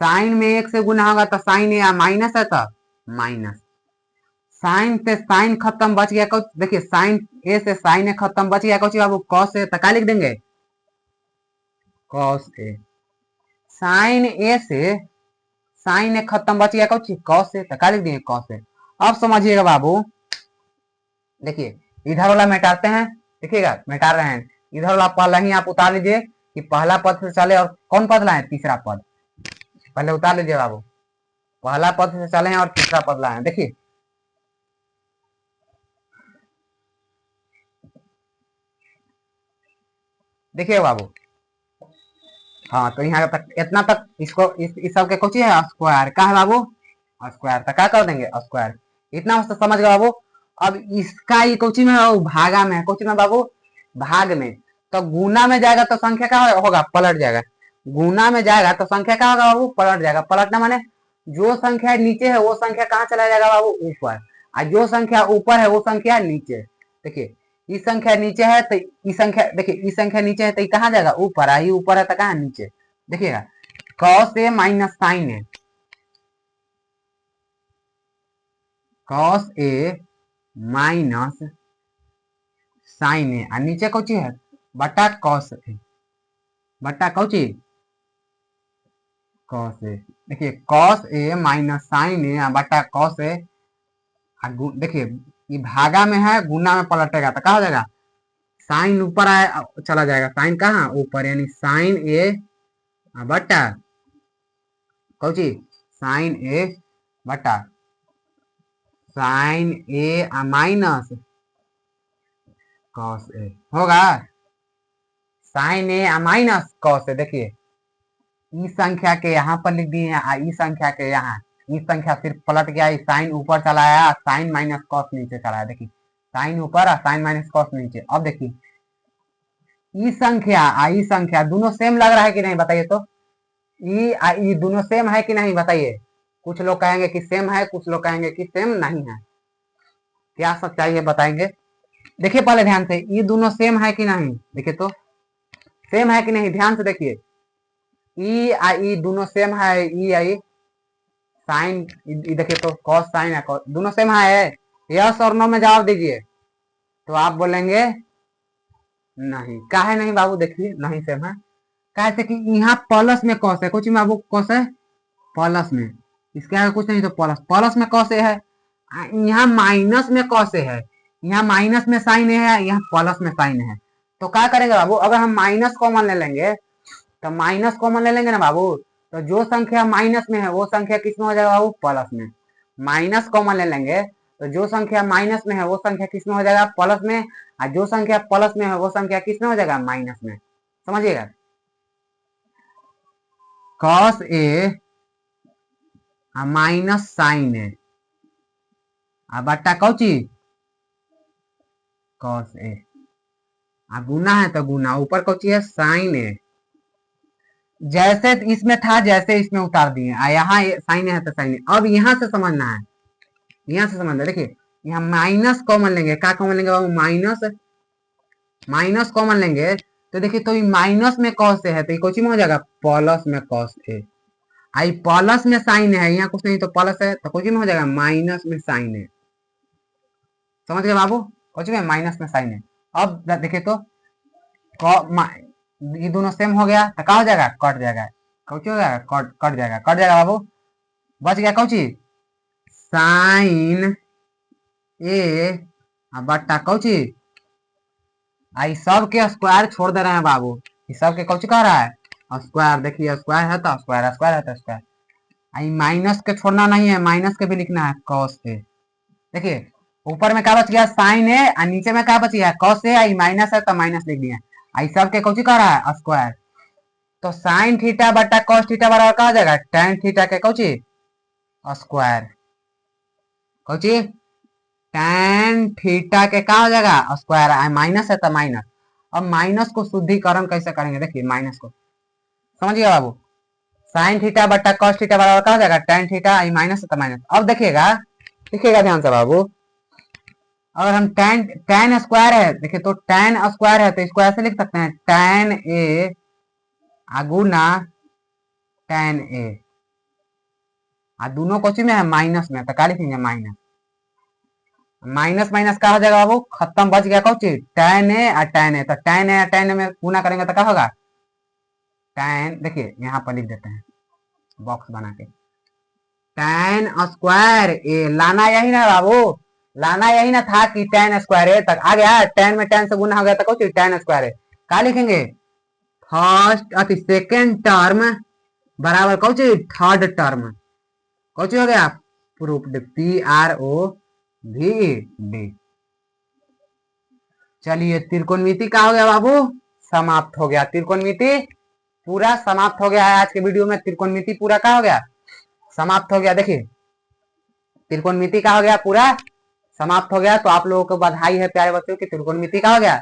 साइन में एक से गुना होगा तो साइन है, या माइनस है तो माइनस। साइन से साइन खत्म, बच गया कुछ। देखिए साइन ए से साइन ए खत्म, बच गया कुछ बाबू? Cos A. तो क्या लिख देंगे? Cos A. साइन ए से साइन ए खत्म, बच गया कुछ? Cos A. तो क्या लिख देंगे? Cos A. अब समझिएगा बाबू, देखिए इधर वाला मिटाते हैं। देखिएगा मिटा रहे हैं। इधर वाला पहला ही आप उतार लीजिए कि पहला पद से चले, और कौन पद लाए? तीसरा पद। पहले उतार लीजिए बाबू, पहला पद से चले हैं और तीसरा पद लाए हैं। देखिए देखिए बाबू, हाँ तो यहाँ तक, इतना तक इसको इस सब के कुछ है स्क्वायर। का है बाबू? स्क्वायर। तो क्या कर देंगे? स्क्वायर। इतना मस्त समझ गए बाबू। अब इसका ये कोची में है? भागा में है। कोची में बाबू? भाग में। तो गुना में जाएगा तो संख्या क्या होगा? पलट जाएगा। गुना में जाएगा तो संख्या क्या होगा बाबू? पलट जाएगा। पलटना माने जो संख्या नीचे है वो संख्या कहाँ चला जाएगा बाबू? ऊपर। और जो संख्या ऊपर है वो संख्या नीचे। देखिए इस संख्या नीचे है तो इस संख्या, देखिए इस संख्या नीचे है तो कहाँ जाएगा? ऊपर। आई ऊपर है तो कहाँ? नीचे। देखिएगा cos A minus sign A, cos A minus sign ए, और नीचे कौची है? बटा कॉस ए, बटा कौची? Cos A. देखिए कॉस ए माइनस साइन ए बटा कॉस ए। देखिए ये भागा में है, गुना में पलटेगा तो क्या हो जाएगा? साइन ऊपर आए चला जाएगा। साइन कहाँ? ऊपर। यानी साइन ए बटा कौची? साइन ए बटा sign A minus cos A होगा। Sign A minus cos A. देखिए इस संख्या के यहाँ पर लिख दिए हैं, इस संख्या के यहाँ, इस संख्या सिर्फ पलट गया। साइन ऊपर चला आया, साइन माइनस कॉस नीचे चला आया। देखिए साइन ऊपर और साइन माइनस कॉस नीचे। अब देखिए ई संख्या दोनों सेम लग रहा है कि नहीं बताइए तो? ई दोनों सेम है कि नहीं बताइए? कुछ लोग कहेंगे कि सेम है, कुछ लोग कहेंगे कि सेम नहीं है। क्या सच्चाई है बताएंगे? देखिए पहले ध्यान से, ये दोनों सेम है कि नहीं? देखिए तो सेम है कि नहीं? ध्यान से देखिए, ई दोनों सेम है। ई आई साइन, देखिए तो कॉस साइन है, दोनों सेम है। यस और नो में जवाब दीजिए। तो आप बोलेंगे नहीं। काहे नहीं बाबू? देखिए नहीं सेम है। कैसे कि यहाँ प्लस में कॉस है। कुछ बाबू कॉस है प्लस में, इसके आगे कुछ नहीं तो प्लस। प्लस में कॉस है, यहाँ माइनस में कॉस है। यहाँ माइनस में साइन है, यहाँ प्लस में साइन है। तो क्या करेंगे बाबू? अगर हम माइनस कॉमन ले लेंगे, तो माइनस कॉमन ले लेंगे ना बाबू, तो जो संख्या माइनस में है वो संख्या किस में हो जाएगा बाबू? प्लस में। माइनस कॉमन ले लेंगे तो जो संख्या माइनस में है वो संख्या किस में हो जाएगा? प्लस में। और जो संख्या प्लस में है वो संख्या किस में हो जाएगा? माइनस में। समझिएगा, कॉस ए माइनस साइन ए बट्टा कौची? Cos A. गुना है तो गुना, ऊपर कौची है? साइन ए। जैसे इसमें था जैसे इसमें उतार दिए, यहाँ साइन है तो साइन है। अब यहाँ से समझना है, यहाँ से समझना। देखिए यहाँ माइनस कॉमन लेंगे। क्या कॉमन लेंगे बाबू? माइनस। माइनस कॉमन लेंगे तो देखिए तो माइनस में कॉस है तो कोची में हो जाएगा? प्लस में कॉस ए। आई प्लस में साइन है, यहाँ कुछ नहीं तो प्लस है तो कोची में हो जाएगा? माइनस में साइन है। समझ गए बाबू? कोची में? माइनस में साइन है। अब देखिए तो ये दोनों सेम हो गया तो क्या हो जाएगा? कट जाएगा। कौची हो जाएगा? कट जाएगा। कट जाएगा बाबू, बच गया कौची? साइन ए बट्टा कौची? आई सब के स्क्वायर छोड़ दे रहे हैं बाबू, इस सब के कौची कह रहा है? स्क्वायर, देखिए स्क्वायर है तो स्क्वायर, स्क्वायर है तो स्क्वायर। आई माइनस के छोड़ना नहीं है, माइनस के भी लिखना है कॉस ए। देखिए ऊपर में क्या बच गया साइन ए, और नीचे में क्या बच गया कॉस ए, आई माइनस है तो माइनस लिख दिया। आई सब के कौची कह रहा है स्क्वायर, तो साइन थीटा बटा कॉस थीटा बराबर कहा जाएगा टेन थीटा के कौची स्क्वायर, कौची टेन थीटा के क्या हो जाएगा स्क्वायर, माइनस है तो माइनस। अब माइनस को शुद्धिकरण कैसे करेंगे, देखिए माइनस को समझिए बाबू, साइन थीटा बटा कॉस थीटा बराबर क्या हो जाएगा टेन थीटा, माइनस है तो माइनस। अब देखिएगा, देखिएगा ध्यान से बाबू, अगर हम टेन टेन स्क्वायर है, देखिए तो टेन स्क्वायर है तो स्क्वायर से लिख सकते हैं टेन ए गुना टेन ए, दोनों कोची में है माइनस में, तो क्या लिखेंगे माइनस, माइनस माइनस क्या हो जाएगा बाबू खत्म, बच गया कौन चीज टेन ए और टेन ए, तो टेन ए टेन ए में गुना करेंगे तो क्या होगा टेन, देखिए यहाँ पर लिख देते हैं बॉक्स बना के, टेन स्क्वायर ए, लाना यही ना बाबू, लाना यही ना था कि टेन स्क्वायर ए तक आ गया, टेन में टेन से गुना हो गया तो कौन टेन स्क्वायर ए, क्या लिखेंगे फर्स्ट अति सेकेंड टर्म बराबर कौन थर्ड टर्म, कौन हो गया प्रूफ्ड, पी आर ओ भी डी। चलिए त्रिकोणमिति का हो गया बाबू समाप्त हो गया, त्रिकोणमिति पूरा समाप्त हो गया है आज के वीडियो में, त्रिकोणमिति पूरा का हो गया समाप्त हो गया। देखिए त्रिकोणमिति का हो गया पूरा समाप्त हो गया, तो आप लोगों को बधाई है प्यारे बच्चों की, त्रिकोणमिति का हो गया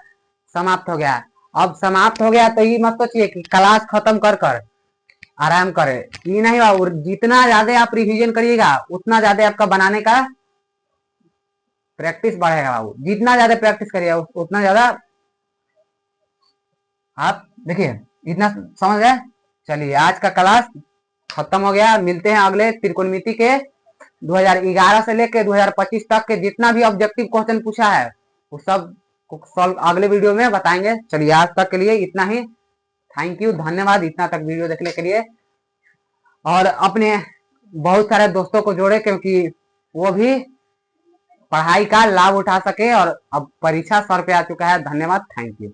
समाप्त हो गया। अब समाप्त हो गया तो ये मत सोचिए कि क्लास खत्म कर कर आराम करे, ये नहीं बाबू, जितना ज्यादा आप रिवीजन करिएगा उतना ज्यादा आपका बनाने का प्रैक्टिस बढ़ेगा बाबू, जितना ज्यादा प्रैक्टिस करिएगा उतना ज्यादा आप देखिए इतना समझ गए। चलिए आज का क्लास खत्म हो गया, मिलते हैं अगले त्रिकोणमिति के 2011 से लेकर 2025 तक के जितना भी ऑब्जेक्टिव क्वेश्चन पूछा है वो सब सॉल्व अगले वीडियो में बताएंगे। चलिए आज तक के लिए इतना ही, थैंक यू, धन्यवाद इतना तक वीडियो देखने के लिए, और अपने बहुत सारे दोस्तों को जोड़े क्योंकि वो भी पढ़ाई का लाभ उठा सके, और अब परीक्षा सर पे आ चुका है। धन्यवाद, थैंक यू।